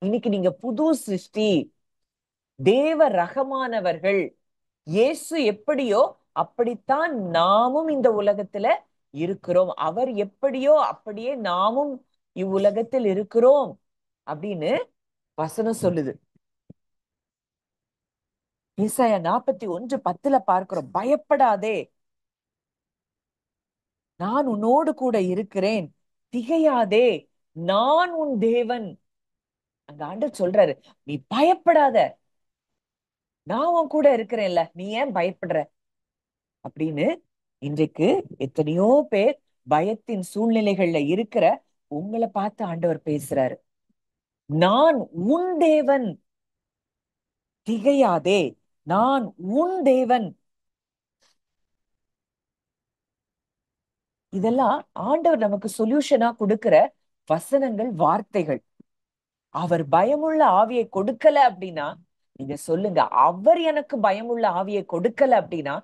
Speaker 1: இன்னைக்கு நீங்க புது சிருஷ்டி, தேவ ரகமானவர்கள். இயேசு எப்படியோ அப்படித்தான் நாமும் இந்த உலகத்துல இருக்கிறோம். அவர் எப்படியோ அப்படியே நாமும் இவ்வுலகத்தில் இருக்கிறோம் அப்படின்னு வசனம் சொல்லுது. ஏசாயா 41:10 பார்க்கிறோம், பயப்படாதே, நான் உன்னோடு கூட இருக்கிறேன், திகையாதே, நான் உன் தேவன். அங்க ஆண்டவர் சொல்றாரு, நீ பயப்படாத, நான் உன் கூட இருக்கிறேன்ல, நீ ஏன் பயப்படுற அப்படின்னு. இன்றைக்கு எத்தனையோ பேர் பயத்தின் சூழ்நிலைகள்ல இருக்கிற உங்களை பார்த்து ஆண்டவர் பேசுறாரு. நான் உன் தேவன், திகையாதே, நான் உன் தேவன். இதெல்லாம் ஆண்டவர் நமக்கு சொல்யூஷனா கொடுக்கிற வசனங்கள், வார்த்தைகள். அவர் பயமுள்ள ஆவியை கொடுக்கல அப்படின்னா நீங்க சொல்லுங்க, அவர் எனக்கு பயமுள்ள ஆவியை கொடுக்கல அப்படின்னா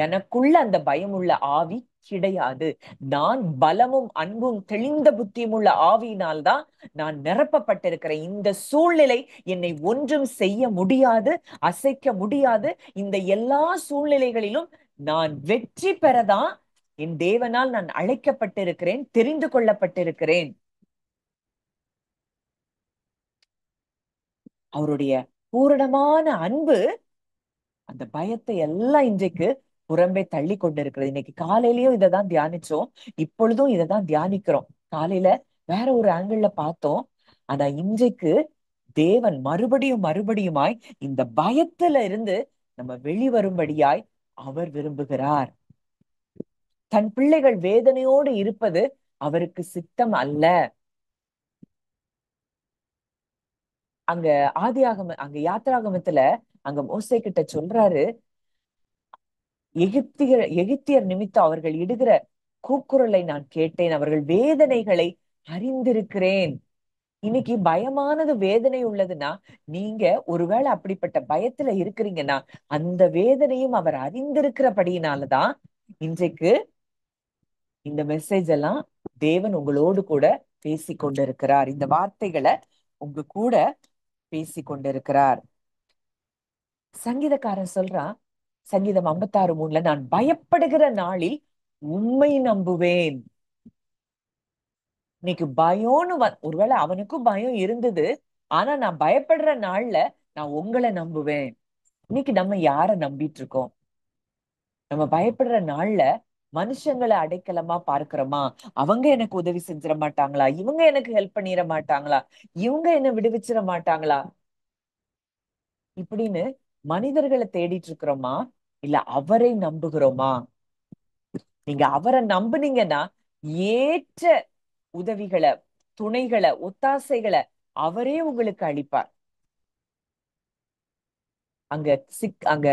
Speaker 1: எனக்குள்ள அந்த பயமுள்ள ஆவி கிடையாது. நான் பலமும் அன்பும் தெளிந்த புத்தியும் உள்ள ஆவியினால்தான் நான் நிரப்பப்பட்டிருக்கிறேன். இந்த சூழ்நிலை என்னை ஒன்றும் செய்ய முடியாது, அசைக்க முடியாது. இந்த எல்லா சூழ்நிலைகளிலும் நான் வெற்றி பெறதான் என் தேவனால் நான் அழைக்கப்பட்டிருக்கிறேன், தெரிந்து கொள்ளப்பட்டிருக்கிறேன். அவருடைய பூரணமான அன்பு அந்த பயத்தை எல்லாம் இன்றைக்கு புறம்பே தள்ளி கொண்டிருக்கிறது. இன்னைக்கு காலையிலயும் இததான் தியானிச்சோம், இப்பொழுதும் இததான் தியானிக்கிறோம். காலையில வேற ஒரு ஆங்கிள் பார்த்தோம். ஆனா இன்றைக்கு தேவன் மறுபடியும் மறுபடியுமாய் இந்த பயத்துல இருந்து நம்ம வெளிவரும்படியாய் அவர் விரும்புகிறார். தன் பிள்ளைகள் வேதனையோடு இருப்பது அவருக்கு சித்தம் அல்ல. அங்க அங்க யாத்திராகமத்துல அங்க மோசே கிட்ட சொல்றாரு, எகிப்தியர் நிமித்தம் அவர்கள் இடுகிற கூக்குரலை நான் கேட்டேன், அவர்கள் வேதனைகளை அறிந்திருக்கிறேன். இன்னைக்கு பயமானது வேதனை உள்ளதுன்னா, நீங்க ஒருவேளை அப்படிப்பட்ட பயத்துல இருக்கிறீங்கன்னா, அந்த வேதனையும் அவர் அறிந்திருக்கிறபடியினாலதான் இன்றைக்கு இந்த மெசேஜ் எல்லாம் தேவன் உங்களோடு கூட பேசி கொண்டிருக்கிறார். இந்த வார்த்தைகளை உங்க கூட பேசி கொண்டிருக்கிறார். சங்கீதக்காரன் சொல்றான், சங்கீதம் 56:3, நான் பயப்படுகிற நாளில் உம்மை நம்புவேன். இன்னைக்கு பயம்னு ஒருவேளை அவனுக்கும் பயம் இருந்தது. ஆனா நான் பயப்படுற நாள்ல நான் உங்களை நம்புவேன். இன்னைக்கு நம்ம யார நம்பிட்டு இருக்கோம்? நம்ம பயப்படுற நாள்ல மனுஷங்களை அடைக்கலமா பார்க்கிறோமா? அவங்க எனக்கு உதவி செஞ்சிட மாட்டாங்களா? இவங்க எனக்கு ஹெல்ப் பண்ணிட மாட்டாங்களா? இவங்க என்ன விடுவிச்சிட மாட்டாங்களா? இப்படின்னு மனிதர்களை தேடிட்டு இருக்கிறோமா? இல்ல அவரை நம்புகிறோமா? நீங்க அவரை நம்புனீங்கன்னா ஏற்ற உதவிகளை, துணைகளை, ஒத்தாசைகளை அவரே உங்களுக்கு அளிப்பார். அங்க அங்க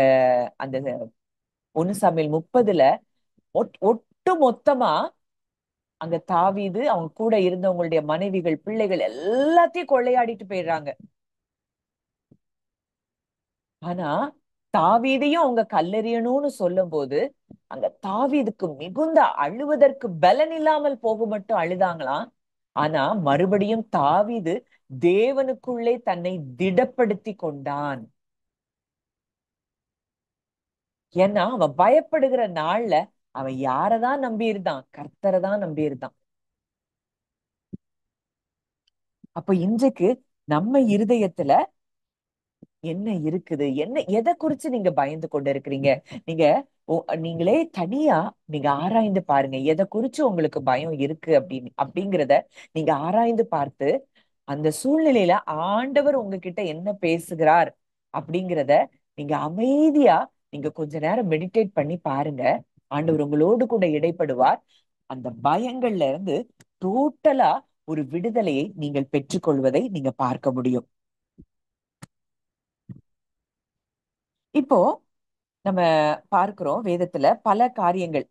Speaker 1: அந்த 1 சாமுவேல் 30 ஒட்டு மொத்தமா அங்க தாவீது அவங்க கூட இருந்தவங்களுடைய மனைவிகள், பிள்ளைகள் எல்லாத்தையும் கொள்ளையாடிட்டு போயிடுறாங்க. ஆனா தாவீதையும் அவங்க கல்லெறியணும்னு சொல்லும் போது அங்க தாவீதுக்கு மிகுந்த அழுவதற்கு பலன் இல்லாமல் போக மட்டும் அழுதாங்களாம். ஆனா மறுபடியும் தாவீது தேவனுக்குள்ளே தன்னை திடப்படுத்தி கொண்டான். ஏன்னா அவன் பயப்படுகிற நாள்ல அவன் யாரதான் நம்பி இருந்தான்? கர்த்தரை தான் நம்பி இருந்தான். அப்ப இன்றைக்கு நம்ம இருதயத்துல என்ன இருக்குது? என்ன எதை குறிச்சு நீங்க பயந்து கொண்டு இருக்கிறீங்க? நீங்க நீங்களே தனியா நீங்க ஆராய்ந்து பாருங்க. எதை குறிச்சு உங்களுக்கு பயம் இருக்கு அப்படிங்கிறத நீங்க ஆராய்ந்து பார்த்து அந்த சூழ்நிலையில ஆண்டவர் உங்ககிட்ட என்ன பேசுகிறார் அப்படிங்கிறத நீங்க அமைதியா நீங்க கொஞ்ச நேரம் மெடிடேட் பண்ணி பாருங்க. ஆண்டவர் உங்களோடு கூட இடைப்படுவார். அந்த பயங்கள்ல இருந்து டோட்டலா ஒரு விடுதலையை நீங்கள் பெற்றுக்கொள்வதை நீங்க பார்க்க முடியும். இப்போ நம்ம பார்க்கிறோம் வேதத்துல பல காரியங்கள்.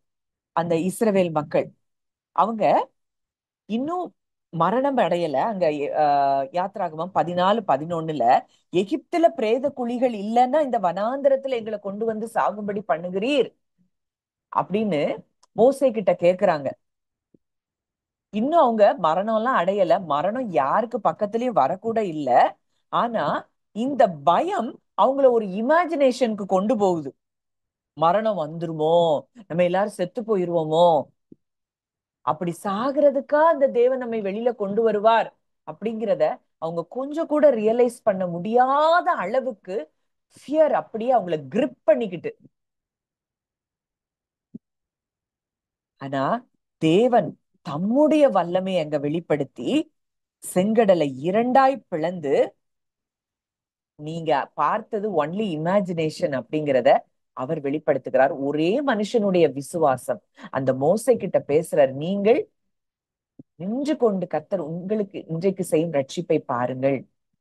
Speaker 1: அந்த இஸ்ரவேல் மக்கள் அவங்க இன்னும் மரணம் அடையல. அங்க யாத்ராகமம் 14:11 எகிப்துல பிரேத குழிகள் இல்லைன்னா இந்த வனாந்திரத்துல எங்களை கொண்டு வந்து சாகும்படி பண்ணுகிறீர் அப்படின்னு மோசே கிட்ட கேக்குறாங்க. இன்னும் அவங்க மரணம் எல்லாம் அடையல. மரணம் யாருக்கு பக்கத்துலயும் வரக்கூட இல்ல. ஆனா இந்த பயம் அவங்கள ஒரு இமேஜினேஷனுக்கு கொண்டு போகுது. மரணம் வந்துருமோ, நம்ம எல்லாரும் செத்து போயிருவோமோ, அப்படி சாகிறதுக்கா அந்த தேவன் நம்மை வெளியில கொண்டு வருவார் அப்படிங்கிறத அவங்க கொஞ்சம் கூட ரியலைஸ் பண்ண முடியாத அளவுக்கு ஃபியர் அப்படியே அவங்கள கிரிப் பண்ணிக்கிட்டு. ஆனா தேவன் தம்முடைய வல்லமை அங்க வெளிப்படுத்தி செங்கடலை இரண்டாய் பிளந்து, நீங்க பார்த்தது ஒன்லி இமேஜினேஷன் அப்படிங்கிறத அவர் வெளிப்படுத்துகிறார். ஒரே மனுஷனுடைய விசுவாசம் அந்த மோசே கிட்ட பேசுறார். நீங்கள் நின்று கொண்டு கர்த்தர் உங்களுக்கு இன்றைக்கு செய்யும் ரட்சிப்பை பாருங்கள்.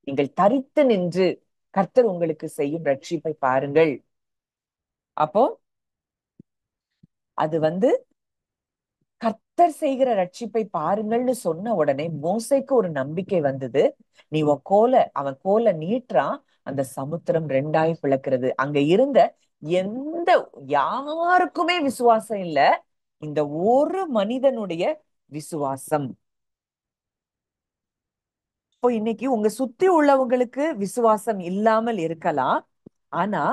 Speaker 1: நீங்கள் தரித்து நின்று கர்த்தர் உங்களுக்கு செய்யும் ரட்சிப்பை பாருங்கள். அப்போ அது கர்த்தர் செய்கிற ரட்சிப்பை பாருங்கள்னு சொன்ன உடனே மோசேக்கு ஒரு நம்பிக்கை வந்தது. நீ உன் அவன் கோலை நீட்டுறான், அந்த சமுத்திரம் ரெண்டாய் பிளக்கிறது. அங்க இருந்த எந்த யாருக்குமே விசுவாசம் இல்ல. இந்த ஒரு மனிதனுடைய விசுவாசம். இப்போ இன்னைக்கு உங்க சுத்தி உள்ளவங்களுக்கு விசுவாசம் இல்லாமல் இருக்கலாம். ஆனா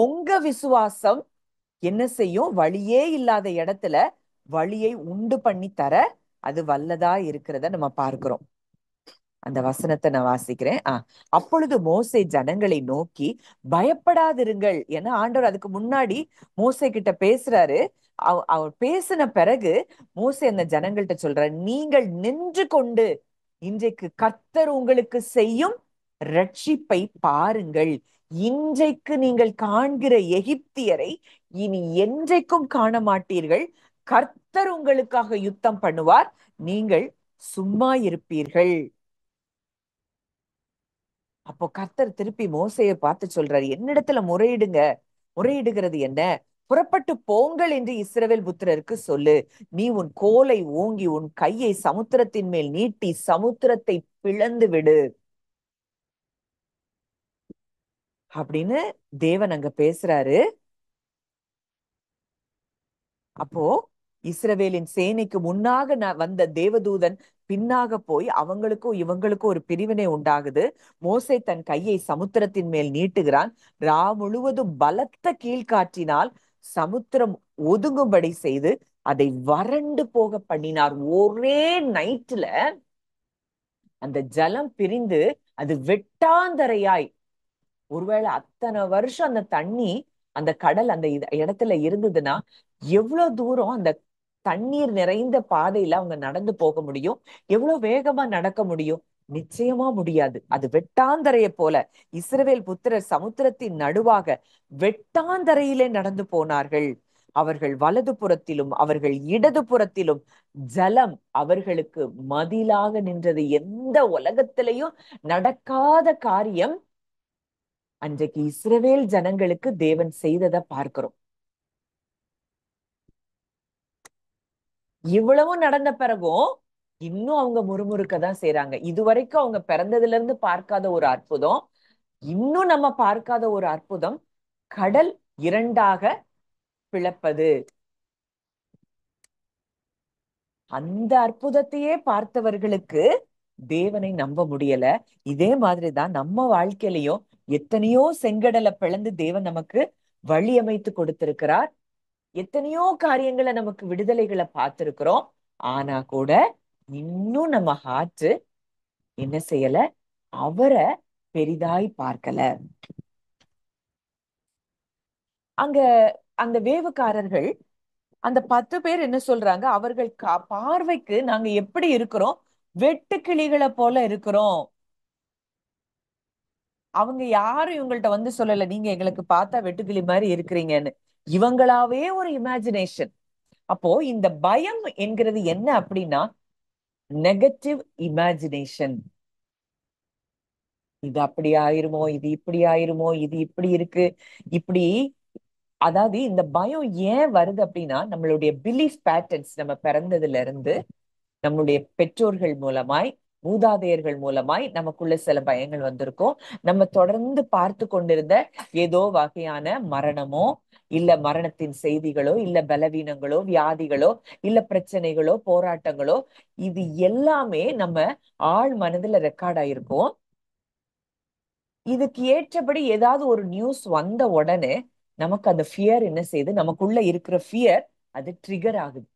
Speaker 1: உங்க விசுவாசம் என்ன செய்யும்? வழியே இல்லாத இடத்துல வழியை உண்டு பண்ணி தர அது வல்லதா இருக்கிறத நம்ம பார்க்கிறோம். அந்த வசனத்தை நான் வாசிக்கிறேன். அப்பொழுது மோசே ஜனங்களை நோக்கி பயப்படாதிருங்கள். ஏன்னா ஆண்டவர் அதுக்கு முன்னாடி மோசே கிட்ட பேசுறாரு. அவர் பேசின பிறகு மோசே அந்த ஜனங்கள்கிட்ட சொல்றாரு, நீங்கள் நின்று கொண்டு இன்றைக்கு கர்த்தர் உங்களுக்கு செய்யும் ரட்சிப்பை பாருங்கள். இன்றைக்கு நீங்கள் காண்கிற எகிப்தியரை இனி என்றைக்கும் காண மாட்டீர்கள். கர்த்தர் உங்களுக்காக யுத்தம் பண்ணுவார், நீங்கள் சும்மா இருப்பீர்கள். அப்போ கர்த்தர் திருப்பி மோசையை பார்த்து சொல்றாரு, என்னிடத்துல முறையிடுங்க. முறையிடுகிறது என்ன? புறப்பட்டு போங்கள் என்று இஸ்ரவேல் புத்திரருக்கு சொல்லு. நீ உன் கோலை ஓங்கி உன் கையை சமுத்திரத்தின் மேல் நீட்டி சமுத்திரத்தை பிளந்து விடு அப்படின்னு தேவன் அங்க பேசுறாரு. அப்போ இஸ்ரவேலின் சேனைக்கு முன்னாக வந்த தேவதூதன் பின்னாக போய் அவங்களுக்கும் இவங்களுக்கும் ஒரு பிரிவினை உண்டாகுது. மோசே தன் கையை சமுத்திரத்தின் மேல் நீட்டுகிறான். முழுவதும் பலத்த கீழ்காற்றினால் சமுத்திரம் ஒதுங்கும்படி செய்து அதை வறண்டு போக பண்ணினார். ஒரே நைட்ல அந்த ஜலம் பிரிந்து அது வெட்டாந்தரையாய், ஒருவேளை அத்தனை வருஷம் அந்த தண்ணி அந்த கடல் அந்த இடத்துல இருந்ததுன்னா எவ்வளவு தூரம் அந்த தண்ணீர் நிறைந்த பாதையில அவங்க நடந்து போக முடியும்? எவ்வளவு வேகமா நடக்க முடியும்? நிச்சயமா முடியாது. அது வெட்டாந்தரையை போல இஸ்ரவேல் புத்திரர் சமுத்திரத்தின் நடுவாக வெட்டாந்தரையிலே நடந்து போனார்கள். அவர்கள் வலது புறத்திலும் அவர்கள் இடது புறத்திலும் ஜலம் அவர்களுக்கு மதிலாக நின்றது. எந்த உலகத்திலையும் நடக்காத காரியம் அன்றைக்கு இஸ்ரவேல் ஜனங்களுக்கு தேவன் செய்ததை பார்க்கிறோம். இவ்வளவு நடந்த பிறகும் இன்னும் அவங்க முறுமுறுக்க தான் செய்யறாங்க. இதுவரைக்கும் அவங்க பிறந்ததுல இருந்து பார்க்காத ஒரு அற்புதம், இன்னும் நம்ம பார்க்காத ஒரு அற்புதம், கடல் இரண்டாக பிளப்பது. அந்த அற்புதத்தையே பார்த்தவர்களுக்கு தேவனை நம்ப முடியல. இதே மாதிரிதான் நம்ம வாழ்க்கையிலையும் எத்தனையோ செங்கடலை பிளந்து தேவன் நமக்கு வழி அமைத்து கொடுத்திருக்கிறார். எத்தனையோ காரியங்களை நமக்கு விடுதலைகளை பார்த்திருக்கிறோம். ஆனா கூட இன்னும் நம்ம ஹார்ட் என்ன செய்யல? அவரை பெரிதாய் பார்க்கல. அங்க அந்த வேவுக்காரர்கள் அந்த 10 பேர் என்ன சொல்றாங்க? அவர்கள் பார்வைக்கு நாங்க எப்படி இருக்கிறோம்? வெட்டு கிளிகளை போல இருக்கிறோம். அவங்க யாரும் இவங்கள்ட்ட வந்து சொல்லல, நீங்க எங்களுக்கு பார்த்தா வெட்டுக்கிளி மாதிரி இருக்கிறீங்கன்னு. இவங்களாவே ஒரு இமேஜினேஷன். அப்போ இந்த பயம் என்கிறது என்ன அப்படின்னா நெகட்டிவ் இமேஜினேஷன். இது அப்படி ஆயிருமோ, இது இப்படி ஆயிருமோ, இது இப்படி இருக்கு இப்படி. அதாவது இந்த பயம் ஏன் வருது அப்படின்னா நம்மளுடைய பிலீஃப் பேட்டர்ன்ஸ், நம்ம பிறந்ததுல இருந்து நம்முடைய பெற்றோர்கள் மூலமாய் மூதாதையர்கள் மூலமாய் நமக்குள்ள சில பயங்கள் வந்திருக்கும். நம்ம தொடர்ந்து பார்த்து கொண்டிருந்த ஏதோ வகையான மரணமோ இல்ல மரணத்தின் செய்திகளோ இல்ல பலவீனங்களோ வியாதிகளோ இல்ல பிரச்சனைகளோ போராட்டங்களோ, இது எல்லாமே நம்ம ஆழ் மனதுல ரெக்கார்ட் ஆயிருக்கும். இதுக்கு ஏற்றபடி ஏதாவது ஒரு நியூஸ் வந்த உடனே நமக்கு அந்த ஃபியர் என்ன செய்யுது? நமக்குள்ள இருக்கிற ஃபியர் அது ட்ரிகர் ஆகுது.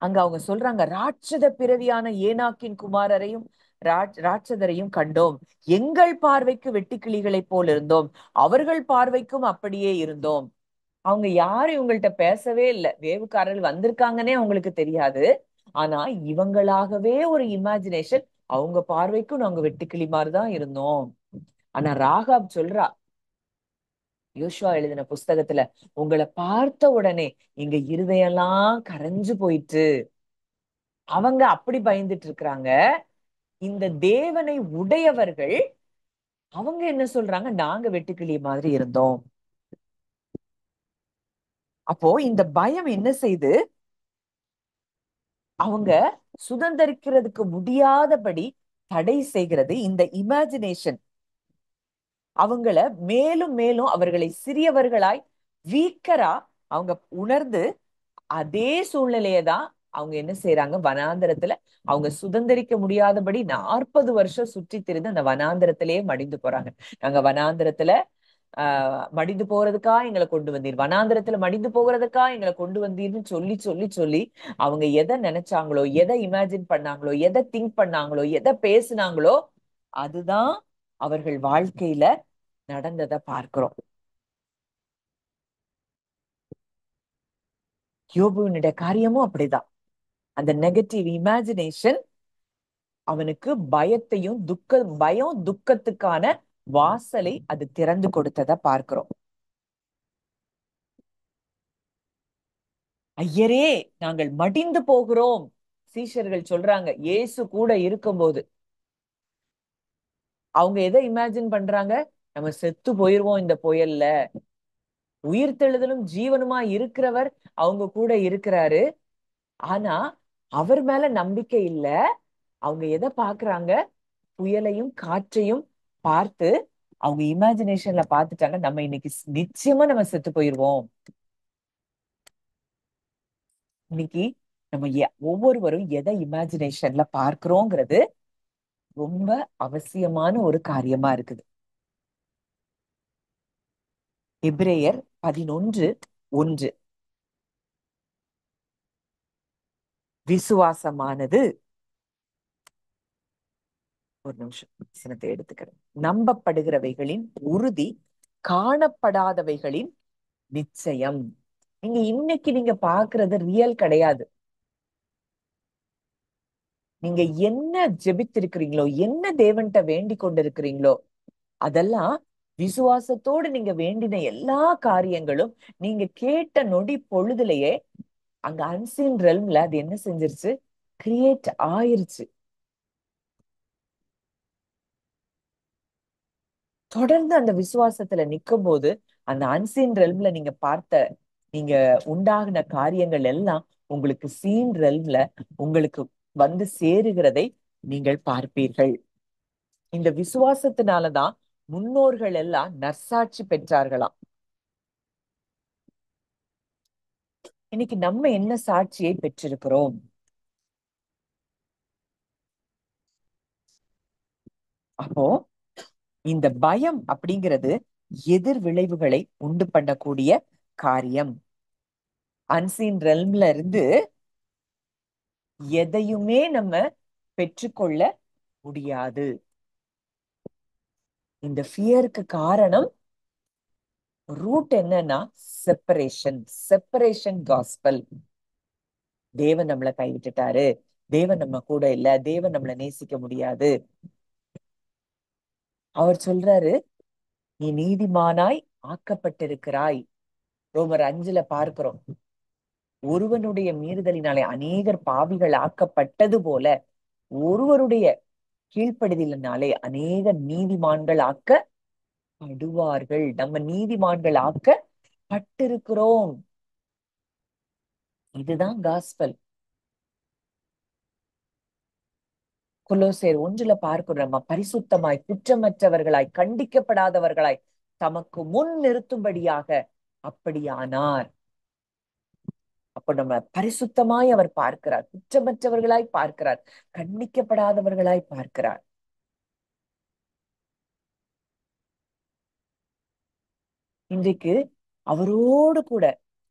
Speaker 1: அங்க அவங்க சொல்றாங்க, ராட்சத பிறவியான ஏனாக்கின் குமாரரையும் ராட்சதரையும் கண்டோம். எங்கள் பார்வைக்கு வெட்டுக்கிளிகளைப் போல் இருந்தோம், அவர்கள் பார்வைக்கும் அப்படியே இருந்தோம். அவங்க யாரும் இவங்கள்ட்ட பேசவே இல்லை. வேவுக்காரர்கள் வந்திருக்காங்கன்னே அவங்களுக்கு தெரியாது. ஆனா இவங்களாகவே ஒரு இமேஜினேஷன், அவங்க பார்வைக்கும் நாங்க வெட்டுக்கிளி மாதிரிதான் இருந்தோம். ஆனா ராகாப் சொல்றா, யோசுவா எழுதின புஸ்தகத்துல, உங்களை பார்த்த உடனே எங்க இருதயெல்லாம் கரைஞ்சு போயிட்டு. அவங்க அப்படி பயந்துட்டு இருக்கிறாங்க. இந்த தேவனை உடையவர்கள் அவங்க என்ன சொல்றாங்க? நாங்க வெட்டுக்கிளி மாதிரி இருந்தோம். அப்போ இந்த பயம் என்ன செய்து? அவங்க சுதந்திரிக்கிறதுக்கு முடியாதபடி தடை செய்கிறது. இந்த இமேஜினேஷன் அவங்கள மேலும் மேலும் அவர்களை சிறியவர்களாய் வீக்கரா அவங்க உணர்ந்து அதே சூழ்நிலையை தான் அவங்க என்ன செய்யறாங்க? வனாந்தரத்துல அவங்க சுதந்திரிக்க முடியாதபடி 40 வருஷம் சுற்றி திரிந்து அந்த வனாந்தரத்திலேயே மடிந்து போறாங்க. நாங்க வனாந்தரத்துல மடிந்து போறதுக்கா எங்களை கொண்டு வந்தீர், வனாந்தரத்துல மடிந்து போகிறதுக்கா எங்களை கொண்டு வந்தீர்னு சொல்லி சொல்லி சொல்லி அவங்க எதை நினைச்சாங்களோ, எதை இமேஜின் பண்ணாங்களோ, எதை திங்க் பண்ணாங்களோ, எதை பேசுனாங்களோ அதுதான் அவர்கள் வாழ்க்கையில நடந்ததை பார்க்கிறோம். யோபுவினுடைய காரியமும் அப்படிதான். அந்த நெகட்டிவ் இமேஜினேஷன் அவனுக்கு பயத்தையும் பயம் துக்கத்துக்கான வாசலை அது திறந்து கொடுத்ததை பார்க்கிறோம். ஐயரே, நாங்கள் மடிந்து போகிறோம். சீஷர்கள் சொல்றாங்க இயேசு கூட இருக்கும்போது. அவங்க எதை இமேஜின் பண்றாங்க? நம்ம செத்து போயிருவோம் இந்த புயல்ல. உயிர்த்தெழுதலும் ஜீவனுமா இருக்கிறவர் அவங்க கூட இருக்கிறாரு. ஆனா அவர் மேல நம்பிக்கை இல்ல. அவங்க எதை பாக்குறாங்க? புயலையும் காற்றையும் பார்த்து அவங்க இமேஜினேஷன்ல பாத்துட்டாங்க, நம்ம இன்னைக்கு நிச்சயமா நம்ம செத்து போயிருவோம். இன்னைக்கு நம்ம ஒவ்வொருவரும் எதை இமேஜினேஷன்ல பார்க்கிறோங்கிறது ரொம்ப அவசியமான ஒரு காரியமா இருக்குது. எபிரேயர் 11:1. விசுவாசமானது, ஒரு நிமிஷம் வசனத்தை எடுத்துக்கிறேன். நம்பப்படுகிறவைகளின் உறுதி, காணப்படாதவைகளின் நிச்சயம். இன்னைக்கு நீங்க பாக்குறது ரியல் கிடையாது. நீங்க என்ன ஜெபித்திருக்கிறீங்களோ, என்ன தேவன்கிட்ட வேண்டிக் கொண்டிருக்கிறீங்களோ, அதெல்லாம் விசுவாசத்தோடு நீங்க வேண்டின எல்லா காரியங்களும் நீங்க கேட்ட நொடி பொழுதுலயே அங்க அன்சீன் ரெல்ம்ல அது என்ன செஞ்சிருச்சு? கிரியேட் ஆயிருச்சு. தொடர்ந்து அந்த விசுவாசத்துல நிக்கும் போது அந்த அன்சீன் ரெல்ம்ல நீங்க பார்த்த, நீங்க உண்டாகின காரியங்கள் எல்லாம் உங்களுக்கு சீன் ரெல்ம்ல உங்களுக்கு வந்து சேருகிறதை நீங்கள் பார்ப்பீர்கள். இந்த விசுவாசத்தினாலதான் முன்னோர்கள் எல்லாம் நற்சாட்சி பெற்றார்களாம். இன்னைக்கு நம்ம என்ன சாட்சியை பெற்றிருக்கிறோம்? அப்போ இந்த பயம் அப்படிங்கிறது எதிர் விளைவுகளை உண்டு பண்ணக்கூடிய காரியம். அன்சீன் ரெல்ம்ல இருந்து எதையுமே நம்ம பெற்றுக்கொள்ள முடியாது. இந்த ஃபியருக்கு காரணம், ரூட் என்னன்னா செப்பரேஷன். Separation gospel. தேவன் நம்மளை கைவிட்டுட்டாரு, தேவன் நம்ம கூட இல்ல, தேவன் நம்மளை நேசிக்க முடியாது. அவர் சொல்றாரு, நீ நீதிமானாய் ஆக்கப்பட்டிருக்கிறாய். ரோமர் 5ல பார்க்கிறோம், ஒருவனுடைய மீறுதலினாலே அநேகர் பாவிகள் ஆக்கப்பட்டது போல ஒருவருடைய கீழ்ப்படிதலினாலே அநேக நீதிமான்கள் ஆக்கப்படுவார்கள். நம்ம நீதிமான்கள் ஆக்கப்பட்டிருக்கிறோம். இதுதான் காஸ்பல். கொலோசேர் 1ல பார்க்கிறோம், நம்ம பரிசுத்தமாய் குற்றமற்றவர்களாய் கண்டிக்கப்படாதவர்களாய் தமக்கு முன் நிறுத்தும்படியாக அப்படியானார். அப்ப நம்ம பரிசுத்தமாய் அவர் பார்க்கிறார், குற்றமற்றவர்களாய் பார்க்கிறார், கண்டிக்கப்படாதவர்களாய் பார்க்கிறார். இன்றைக்கு அவரோடு கூட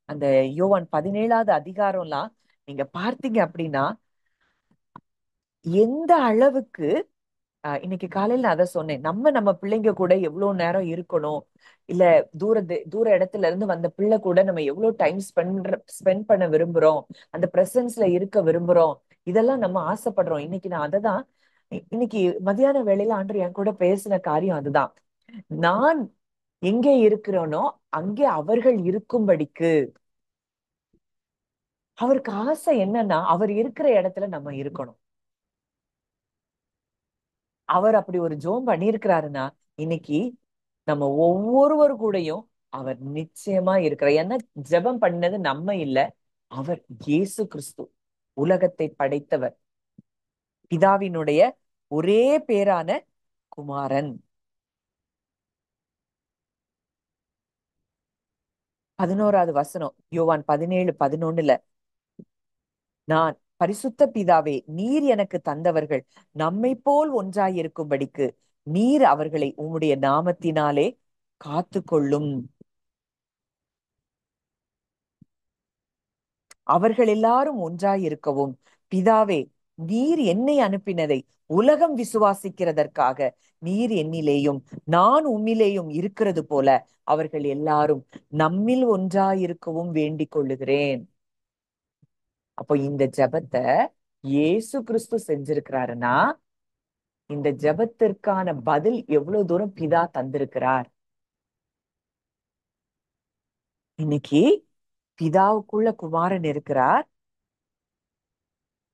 Speaker 1: அந்த யோவான் 17வது அதிகாரம்லாம் நீங்க பார்த்தீங்க அப்படின்னா எந்த அளவுக்கு, இன்னைக்கு காலையில நான் அதை சொன்னேன், நம்ம பிள்ளைங்க கூட எவ்வளவு நேரம் இருக்கணும், இல்ல தூர இடத்துல இருந்து வந்த பிள்ளை கூட நம்ம எவ்வளவு டைம் ஸ்பெண்ட் பண்ண விரும்புறோம், அந்த பிரசன்ஸ்ல இருக்க விரும்புறோம், இதெல்லாம் நம்ம ஆசைப்படுறோம். இன்னைக்கு நான் அததான், இன்னைக்கு மதியான வேளையில ஆண்டு என் கூட பேசின காரியம் அதுதான். நான் எங்கே இருக்கிறேனோ அங்கே அவர்கள் இருக்கும்படிக்கு. அவருக்கு ஆசை என்னன்னா அவர் இருக்கிற இடத்துல நம்ம இருக்கணும். அவர் அப்படி ஒரு ஜோம் பண்ணியிருக்கிறாருன்னா இன்னைக்கு நம்ம ஒவ்வொருவர் கூடயும் அவர் நிச்சயமா இருக்கிறார். ஏன்னா ஜெபம் பண்ணது நம்ம இல்ல, அவர் இயேசு கிறிஸ்து, உலகத்தை படைத்தவர், பிதாவினுடைய ஒரே பேரான குமாரன். 11வது வசனம் யோவான் 17:11. நான் பரிசுத்த பிதாவே, நீர் எனக்கு தந்தவர்கள் நம்மை போல் ஒன்றாயிருக்கும்படிக்கு நீர் அவர்களை உம்முடைய நாமத்தினாலே காத்து கொள்ளும். அவர்கள் எல்லாரும் ஒன்றாயிருக்கவும், பிதாவே, நீர் என்னை அனுப்பினதை உலகம் விசுவாசிக்கிறதற்காக நீர் என்னிலேயும் நான் உம்மிலேயும் இருக்கிறது போல அவர்கள் எல்லாரும் நம்மில் ஒன்றாயிருக்கவும் வேண்டிக் கொள்ளுகிறேன். அப்போ இந்த ஜெபத்தை இயேசு கிறிஸ்து செஞ்சிருக்கிறாருன்னா இந்த ஜெபத்திற்கான பதில் எவ்வளவு தூரம் பிதா தந்திருக்கிறார். இன்னைக்கு பிதாவுக்குள்ள குமாரன் இருக்கிறார்,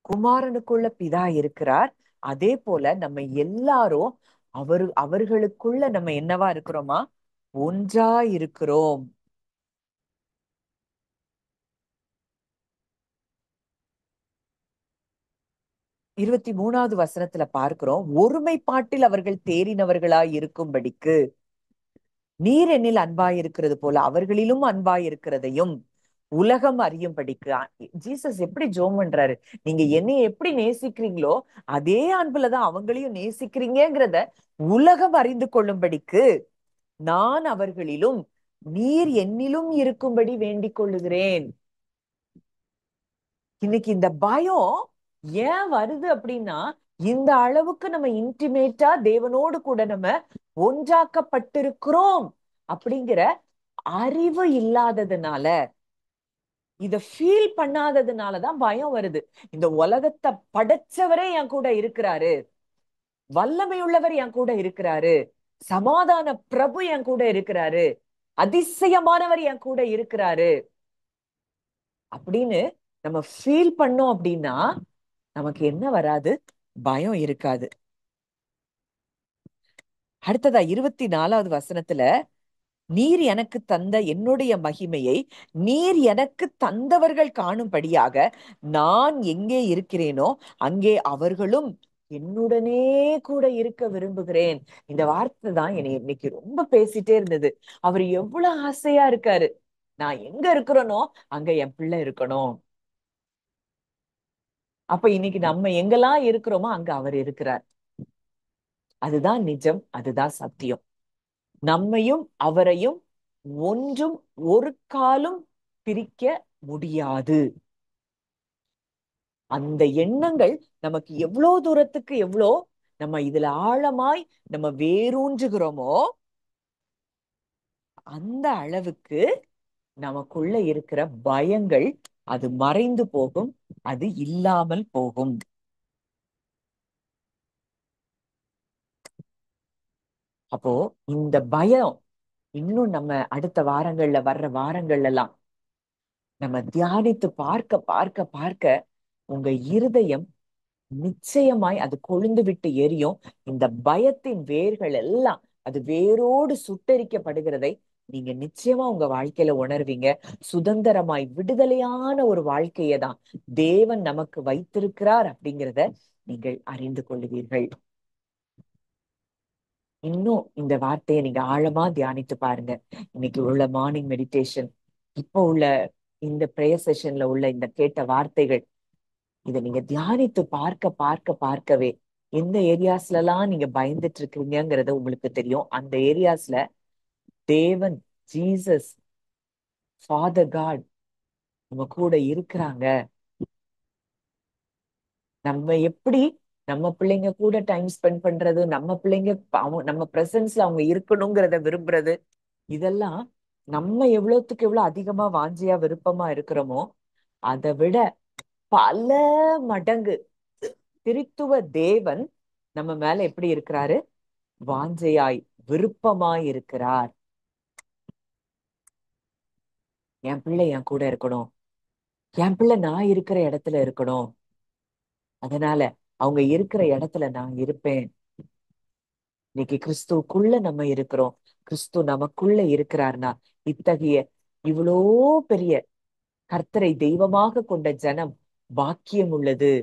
Speaker 1: குமாரனுக்குள்ள பிதா இருக்கிறார். அதே போல நம்ம எல்லாரும் அவர்களுக்குள்ள நம்ம என்னவா இருக்கிறோமா? ஒன்றா இருக்கிறோம். 23வது வசனத்துல பார்க்கிறோம், ஒருமைப்பாட்டில் அவர்கள் தேறினவர்களாய் இருக்கும்படிக்கு நீர் என்னில் அன்பாயிருக்கிறது போல அவர்களிலும் அன்பாயிருக்கிறதையும் உலகம் அறியும்படிக்கு. ஜீசஸ் எப்படி ஜோம் பண்றாரு? நீங்க என்னைய எப்படி நேசிக்கிறீங்களோ அதே அன்புலதான் அவங்களையும் நேசிக்கிறீங்கிறத உலகம் அறிந்து கொள்ளும்படிக்கு நான் அவர்களிலும் நீர் என்னிலும் இருக்கும்படி வேண்டிக் கொள்ளுகிறேன். இன்னைக்கு இந்த பயம் ஏன் வருது அப்படின்னா, இந்த அளவுக்கு நம்ம இன்டிமேட்டா தேவனோடு கூட நம்ம ஒன்றாக்கப்பட்டிருக்கிறோம் அப்படிங்கிற அறிவு இல்லாததுனால, இத ஃபீல் பண்ணாததுனாலதான் பயம் வருது. இந்த உலகத்தை படைச்சவரே என் கூட இருக்கிறாரு, வல்லமையுள்ளவர் என் கூட இருக்கிறாரு, சமாதான பிரபு என் கூட இருக்கிறாரு, அதிசயமானவர் என் கூட இருக்கிறாரு அப்படின்னு நம்ம ஃபீல் பண்ணோம் அப்படின்னா நமக்கு என்ன வராது? பயம் இருக்காது. அடுத்ததா 24வது வசனத்துல, நீர் எனக்கு தந்த என்னுடைய மகிமையை நீர் எனக்கு தந்தவர்கள் காணும்படியாக நான் எங்கே இருக்கிறேனோ அங்கே அவர்களும் என்னுடனே கூட இருக்க விரும்புகிறேன். இந்த வார்த்தை தான் என்னை இன்னைக்கு ரொம்ப பேசிட்டே இருந்தது. அவர் எவ்வளவு ஆசையா இருக்காரு, நான் எங்க இருக்கிறேனோ அங்க என் பிள்ளை இருக்கணும். அப்ப இன்னைக்கு நம்ம எங்கெல்லாம் இருக்கிறோமோ அங்க அவர் இருக்கிறார். அதுதான் நிஜம், அதுதான் சத்தியம். நம்மையும் அவரையும் ஒன்றும் ஒரு காலும் பிரிக்க முடியாது. அந்த எண்ணங்கள் நமக்கு எவ்வளவு தூரத்துக்கு எவ்வளோ நம்ம இதுல ஆழமாய் நம்ம வேரூன்றுகிறோமோ அந்த அளவுக்கு நமக்குள்ள இருக்கிற பயங்கள் அது மறைந்து போகும், அது இல்லாமல் போகும். அப்போ இந்த பயம் இன்னும் நம்ம அடுத்த வாரங்கள்ல வர்ற வாரங்கள்ல எல்லாம் நம்ம தியானித்து பார்க்க பார்க்க பார்க்க உங்க இருதயம் நிச்சயமாய் அது கொழுந்து விட்டு எரியும். இந்த பயத்தின் வேர்கள் எல்லாம் அது வேரோடு சுட்டரிக்கப்படுகிறதை நீங்க நிச்சயமா உங்க வாழ்க்கையில உணர்வீங்க. சுதந்திரமாய் விடுதலையான ஒரு வாழ்க்கையை தான் தேவன் நமக்கு வைத்திருக்கிறார் அப்படிங்கிறத நீங்கள் அறிந்து கொள்வீர்கள். இன்னும் இந்த வார்த்தையை நீங்க ஆழமா தியானித்து பாருங்க. இன்னைக்கு உள்ள மார்னிங் மெடிடேஷன், இப்போ உள்ள இந்த பிரேயர் செஷன்ல உள்ள இந்த கேட்ட வார்த்தைகள், இதை நீங்க தியானித்து பார்க்க பார்க்க பார்க்கவே எந்த ஏரியாஸ்ல எல்லாம் நீங்க பயந்துட்டு இருக்கீங்கிறது உங்களுக்கு தெரியும். அந்த ஏரியாஸ்ல தேவன், ஜீசஸ், ஃபாதர் காட் நம்ம கூட இருக்கிறாங்க. நம்ம எப்படி நம்ம பிள்ளைங்க கூட டைம் ஸ்பெண்ட் பண்றது, நம்ம பிள்ளைங்க நம்ம பிரசன்ஸ்ல அவங்க இருக்கணுங்கிறத விரும்புறது, இதெல்லாம் நம்ம எவ்வளவுத்துக்கு எவ்வளவு அதிகமா வாஞ்சியா விருப்பமா இருக்கிறோமோ அதை விட பல மடங்கு திருத்துவ தேவன் நம்ம மேல எப்படி இருக்கிறாரு? வாஞ்சையாய் விருப்பமாய் இருக்கிறார். என் பிள்ளை என் கூட இருக்கணும், என் பிள்ளை நான் இருக்கிற இடத்துல இருக்கணும், அதனால அவங்க இருக்கிற இடத்துல நான் இருப்பேன். இன்னைக்கு கிறிஸ்துவுக்குள்ள நம்ம இருக்கிறோம், கிறிஸ்து நமக்குள்ள இருக்கிறார்னா இத்தகைய இவ்வளோ பெரிய கர்த்தரை தெய்வமாக கொண்ட ஜனம் பாக்கியம் உள்ளது.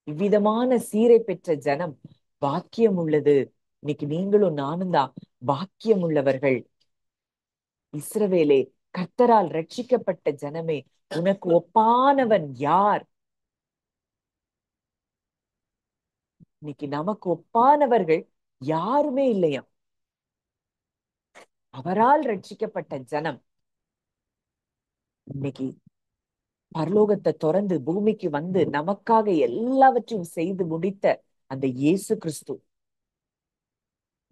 Speaker 1: இவ்விதமான சீரை பெற்ற ஜனம் பாக்கியம் உள்ளது. இன்னைக்கு நீங்களும் நானும் தான் பாக்கியம் உள்ளவர்கள். இஸ்ரவேலே, கர்த்தரால் ரட்சிக்கப்பட்ட ஜனமே, உனக்கு ஒப்பானவன் யார்? இன்னைக்கு நமக்கு ஒப்பானவர்கள் யாருமே இல்லையா. அவரால் ரட்சிக்கப்பட்ட ஜனம் இன்னைக்கு பரலோகத்தை திறந்து பூமிக்கு வந்து நமக்காக எல்லாவற்றையும் செய்து முடித்த அந்த இயேசு கிறிஸ்து,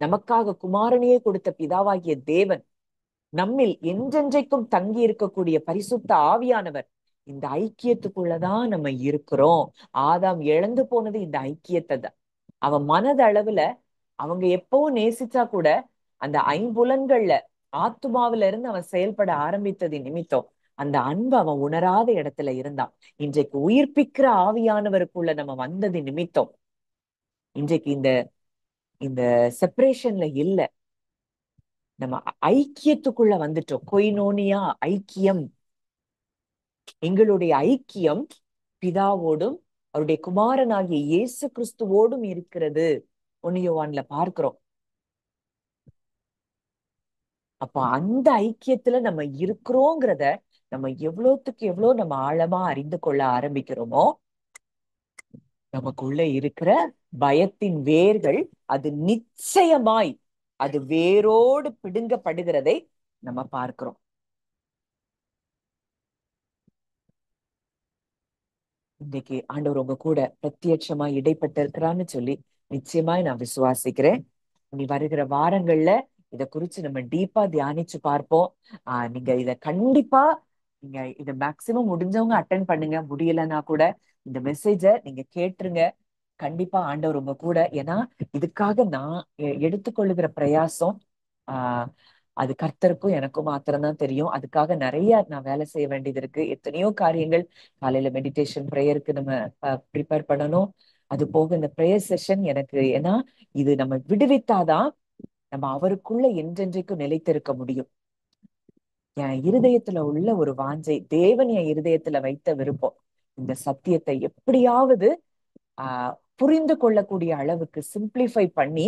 Speaker 1: நமக்காக குமாரனையே கொடுத்த பிதாவாகிய தேவன், நம்மில் என்றென்றைக்கும் தங்கி இருக்கக்கூடிய பரிசுத்த ஆவியானவர், இந்த ஐக்கியத்துக்குள்ளதான் நம்ம இருக்கிறோம். ஆதாம் இழந்து போனது இந்த ஐக்கியத்தை தான். அவன் மனதளவுல அவங்க எப்பவும் நேசிச்சா கூட அந்த ஐம்புலன்கள்ல ஆத்துமாவில இருந்து அவன் செயல்பட ஆரம்பித்தது நிமித்தம் அந்த அன்பு அவன் உணராத இடத்துல இருந்தான். இன்றைக்கு உயிர்ப்பிக்கிற ஆவியானவருக்குள்ள நம்ம வந்தது நிமித்தம் இன்றைக்கு இந்த இந்த செப்பரேஷன்ல இல்ல, நம்ம ஐக்கியத்துக்குள்ள வந்துட்டோம். கொய்னோனியா, ஐக்கியம். எங்களுடைய ஐக்கியம் பிதாவோடும் அவருடைய குமாரனாகிய இயேசு கிறிஸ்துவோடும் இருக்கிறது. 1 யோவான்ல பார்க்கிறோம். அப்ப அந்த ஐக்கியத்துல நம்ம இருக்கிறோங்கிறத நம்ம எவ்வளவுத்துக்கு எவ்வளவு நம்ம ஆழமா அறிந்து கொள்ள ஆரம்பிக்கிறோமோ, நமக்குள்ள இருக்கிற பயத்தின் வேர்கள் அது நிச்சயமாய் அது வேரோடு பிடுங்கப்படுகிறதை நம்ம பார்க்கிறோம். இன்னைக்கு ஆண்டவர் உங்க கூட பிரத்யட்சமா இடைப்பட்டு இருக்கிறான்னு சொல்லி நிச்சயமாய் நான் விசுவாசிக்கிறேன். இனி வருகிற வாரங்கள்ல இத குறிச்சு நம்ம டீப்பா தியானிச்சு பார்ப்போம். நீங்க இத கண்டிப்பா நீங்க இத மேக்சிமம் முடிஞ்சவங்க அட்டென்ட் பண்ணுங்க, முடியலன்னா கூட இந்த மெசேஜ நீங்க கேட்டுருங்க. கண்டிப்பா ஆண்டவர் உங்க கூட. ஏன்னா இதுக்காக நான் எடுத்துக்கொள்ளுகிற பிரயாசம் ஆஹ் அது கர்த்தருக்கும் எனக்கும் மாத்திரம்தான் தெரியும். அதுக்காக நிறைய நான் வேலை செய்ய வேண்டியது இருக்கு. எத்தனையோ காரியங்கள். காலையில மெடிடேஷன் ப்ரேயருக்கு நம்ம ப்ரிப்பேர் பண்ணணும். அது போக இந்த ப்ரேயர் செஷன் எனக்கு, ஏன்னா இது நம்ம விடுவித்தாதான் நம்ம அவருக்குள்ள என்றென்றைக்கும் நிலைத்திருக்க முடியும். என் இருதயத்துல உள்ள ஒரு வாஞ்சை, தேவன் என் இருதயத்துல வைத்த விருப்பம், இந்த சத்தியத்தை எப்படியாவது புரிந்து கொள்ளக்கூடிய அளவுக்கு சிம்பிளிஃபை பண்ணி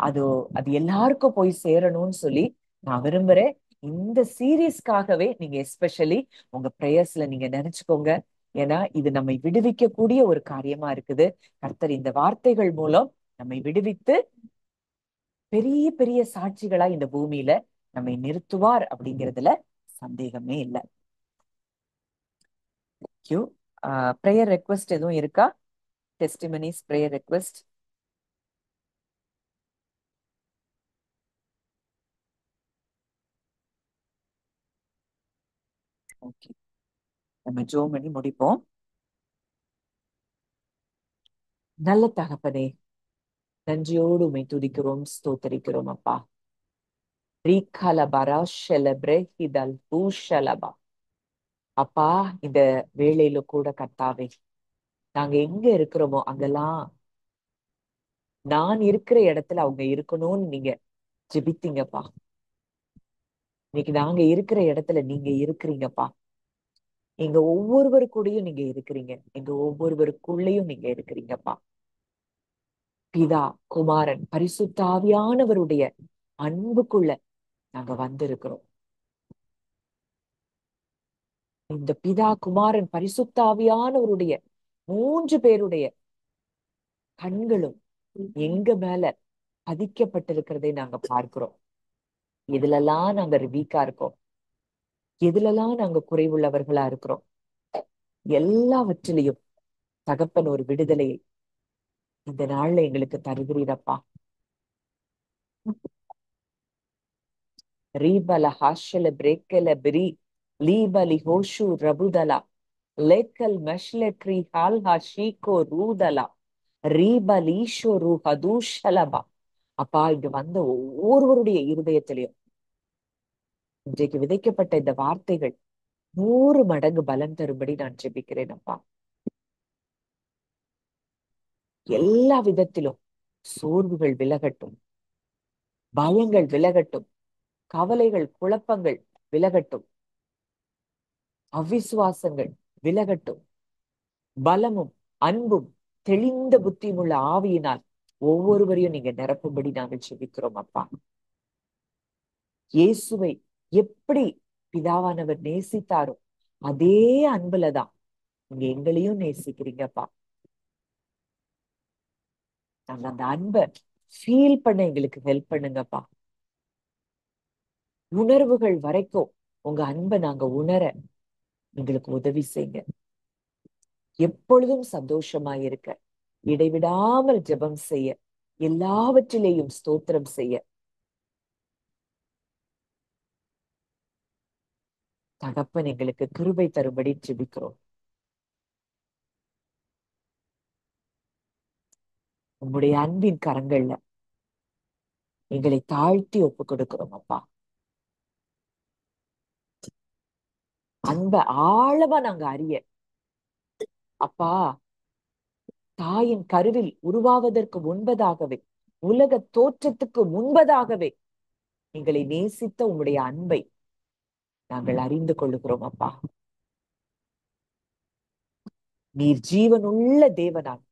Speaker 1: அது அது எல்லாருக்கும் போய் சேரணும்னு சொல்லி நான் விரும்புறேன். இந்த சீரீஸ்க்காகவே நீங்க எஸ்பெஷலி உங்க பிரேயர்ஸ்ல நீங்க நினைச்சுக்கோங்க. ஏன்னா இது நம்மை விடுவிக்க கூடிய ஒரு காரியமா இருக்குது. கர்த்தர் இந்த வார்த்தைகள் மூலம் நம்மை விடுவித்து பெரிய பெரிய சாட்சிகளா இந்த பூமியில நம்மை நிறுத்துவார் அப்படிங்கிறதுல சந்தேகமே இல்லை. பிரேயர் ரெக்வெஸ்ட் எதுவும் இருக்கா? Testimonies, prayer request. ஓகே, நம்ம ஜெபம் பண்ணி முடிப்போம். நல்ல தகப்பனே, நன்றியோடு உம்மை துதிக்கிறோம், ஸ்தோத்தரிக்கிறோம் அப்பா. அப்பா, இந்த வேளையில கூட கர்த்தாவே, நாங்க எங்க இருக்கிறோமோ அங்கெல்லாம் நான் இருக்கிற இடத்துல அவங்க இருக்கணும்னு நீங்க ஜெபித்தீங்கப்பா. இன்னைக்கு நாங்க இருக்கிற இடத்துல நீங்க இருக்கிறீங்கப்பா. எங்க ஒவ்வொருவரு கூடயும் நீங்க இருக்கிறீங்க. எங்க ஒவ்வொருவருக்குள்ளயும் நீங்க இருக்கிறீங்கப்பா. பிதா, குமாரன், பரிசுத்தாவியானவருடைய அன்புக்குள்ள நாங்க வந்திருக்கிறோம். இந்த பிதா, குமாரன், பரிசுத்தாவியானவருடைய 3 பேருடைய கண்களும் எங்க மேல பதிக்கப்பட்டிருக்கிறதை நாங்க பார்க்கிறோம். எதுலெல்லாம் நாங்க வீக்கா இருக்கோம், எதுலெல்லாம் நாங்க குறைவுள்ளவர்களா இருக்கிறோம், எல்லாவற்றிலையும் தகப்பன் ஒரு விடுதலையை இந்த நாள்ல எங்களுக்கு தருகிறீரப்பா. ரீபல ஹாஷல பிரேக்கல பிரி லீபலி ஹோஷு ரபுதலா லேக்கல் மெஷ்லெட்ரி ஹால்ஹா ஷீகோ ரூதலா ரீபலீஷோ ரூ ஹதூஷலபா. அப்பா, இங்க வந்த ஒவ்வொருவருடைய இருதயத்திலையும் இன்றைக்கு விதைக்கப்பட்ட இந்த வார்த்தைகள் 100 மடங்கு பலன் தரும்படி நான் ஜெபிக்கிறேன் அப்பா. எல்லா விதத்திலும் சோர்வுகள் விலகட்டும், பயங்கள் விலகட்டும், கவலைகள், குழப்பங்கள் விலகட்டும், அவிசுவாசங்கள் விலகட்டும். பலமும் அன்பும் தெளிந்த புத்தியும் உள்ள ஆவியினால் ஒவ்வொருவரையும் நீங்க நிரப்பும்படி நாங்கள் ஜெபிக்கிறோம் அப்பா. இயேசுவை எப்படி பிதாவானவர் நேசித்தாரோ அதே அன்புலதான் நீங்க எங்களையும் நேசிக்கிறீங்கப்பா. நாங்க அந்த அன்பை ஃபீல் பண்ண எங்களுக்கு ஹெல்ப் பண்ணுங்கப்பா. உணர்வுகள் வரைக்கும் உங்க அன்பை நாங்க உணர எங்களுக்கு உதவி செய்யுங்க. எப்பொழுதும் சந்தோஷமா இருக்க, இடைவிடாமல் ஜெபம் செய்ய, எல்லாவற்றிலேயும் ஸ்தோத்திரம் செய்ய தகப்பன் எங்களுக்கு கிருபை தரும்படி ஜெபிக்கிறோம். உங்களுடைய அன்பின் கரங்கள்ல எங்களை தாழ்த்தி ஒப்பு கொடுக்கிறோம் அப்பா. அன்பை ஆழமா நாங்க அறிய அப்பா, தாயின் கருவில் உருவாவதற்கு முன்பதாகவே உலக தோற்றத்துக்கு முன்பதாகவே எங்களை நேசித்த உம்முடைய அன்பை நாங்கள் அறிந்து கொள்ளுகிறோம் அப்பா. நீர் ஜீவனுள்ள தேவனாய்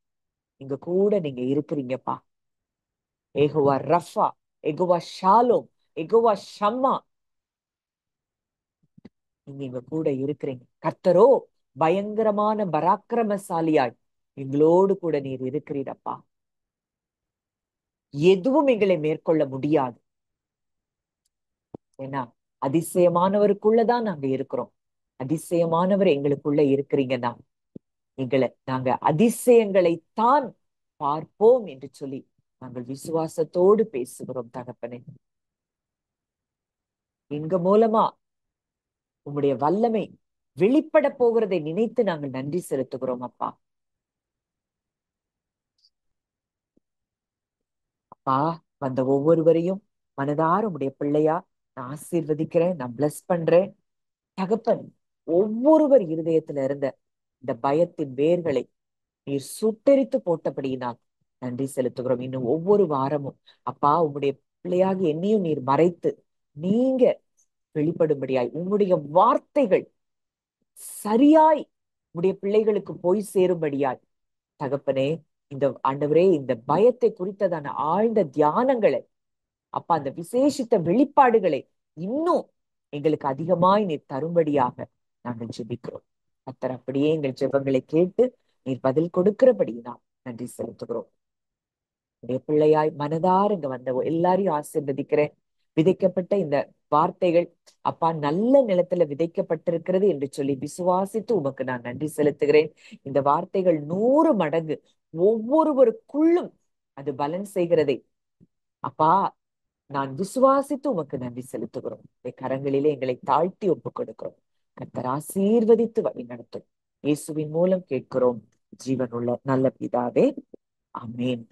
Speaker 1: இங்க கூட நீங்க இருக்கிறீங்கப்பா. எகோவா ரஃபா, எகோவா ஷாலோம், எகோவா ஷம்மா, நீங்க இங்க கூட இருக்கிறீங்க. கர்த்தரோ பயங்கரமான பராக்கிரமசாலியாய் எங்களோடு கூட நீர் இருக்கிறீரப்பா. எதுவும் எங்களை மேற்கொள்ள முடியாது. ஏன்னா அதிசயமானவருக்குள்ளதான் நாங்க இருக்கிறோம். அதிசயமானவர் எங்களுக்குள்ள இருக்கிறீங்கன்னா நாங்க அதிசயங்களைத்தான் பார்ப்போம் என்று சொல்லி நாங்கள் விசுவாசத்தோடு பேசுகிறோம் தகப்பனே. எங்க மூலமா உம்முடைய வல்லமை வெளிப்பட போகிறதை நினைத்து நாங்கள் நன்றி செலுத்துகிறோம் அப்பா. அப்பா, வந்த ஒவ்வொருவரையும் மனதார உம்முடைய பிள்ளையா நான் ஆசீர்வதிக்கிறேன், நான் பிளஸ் பண்றேன் தகப்பன். ஒவ்வொருவர் இருதயத்துல இருந்த இந்த பயத்தின் வேர்களை நீர் சுட்டெரித்து போட்டபடியினால் நன்றி செலுத்துகிறோம். இன்னும் ஒவ்வொரு வாரமும் அப்பா உம்முடைய பிள்ளையாகி என்னையும் நீர் மறைத்து நீங்க வெளிப்படும்படியாய் உம்முடைய வார்த்தைகள் சரியாய் உம்முடைய பிள்ளைகளுக்கு போய் சேரும்படியாய் தகப்பனே, இந்த ஆண்டவரே இந்த பயத்தை குறித்ததான ஆழ்ந்த தியானங்களை அப்பா, அந்த விசேஷித்த வெளிப்பாடுகளை இன்னும் எங்களுக்கு அதிகமாய் நீர் தரும்படியாக நாங்கள் ஜெபிக்கிறோம். கர்த்தர் அப்படியே எங்கள் ஜெபங்களை கேட்டு நீர் பதில் கொடுக்கிறபடியினால் நன்றி செலுத்துகிறோம். உடைய பிள்ளையாய் மனதார இங்க வந்த எல்லாரையும் ஆசீர்வதிக்கிறேன். விதைக்கப்பட்ட இந்த வார்த்தைகள் அப்பா நல்ல நிலத்துல விதைக்கப்பட்டிருக்கிறது என்று சொல்லி விசுவாசித்து உமக்கு நான் நன்றி செலுத்துகிறேன். இந்த வார்த்தைகள் 100 மடங்கு ஒவ்வொருவருக்குள்ளும் அது பலன் செய்கிறதை அப்பா நான் விசுவாசித்து உமக்கு நன்றி செலுத்துகிறோம். கரங்களிலே எங்களை தாழ்த்தி ஒப்புக் கொடுக்கிறோம். கர்த்தர் ஆசீர்வதித்து வழி நடத்தும். இயேசுவின் மூலம் கேட்கிறோம் ஜீவனுள்ள நல்ல பிதாவே. ஆமென்.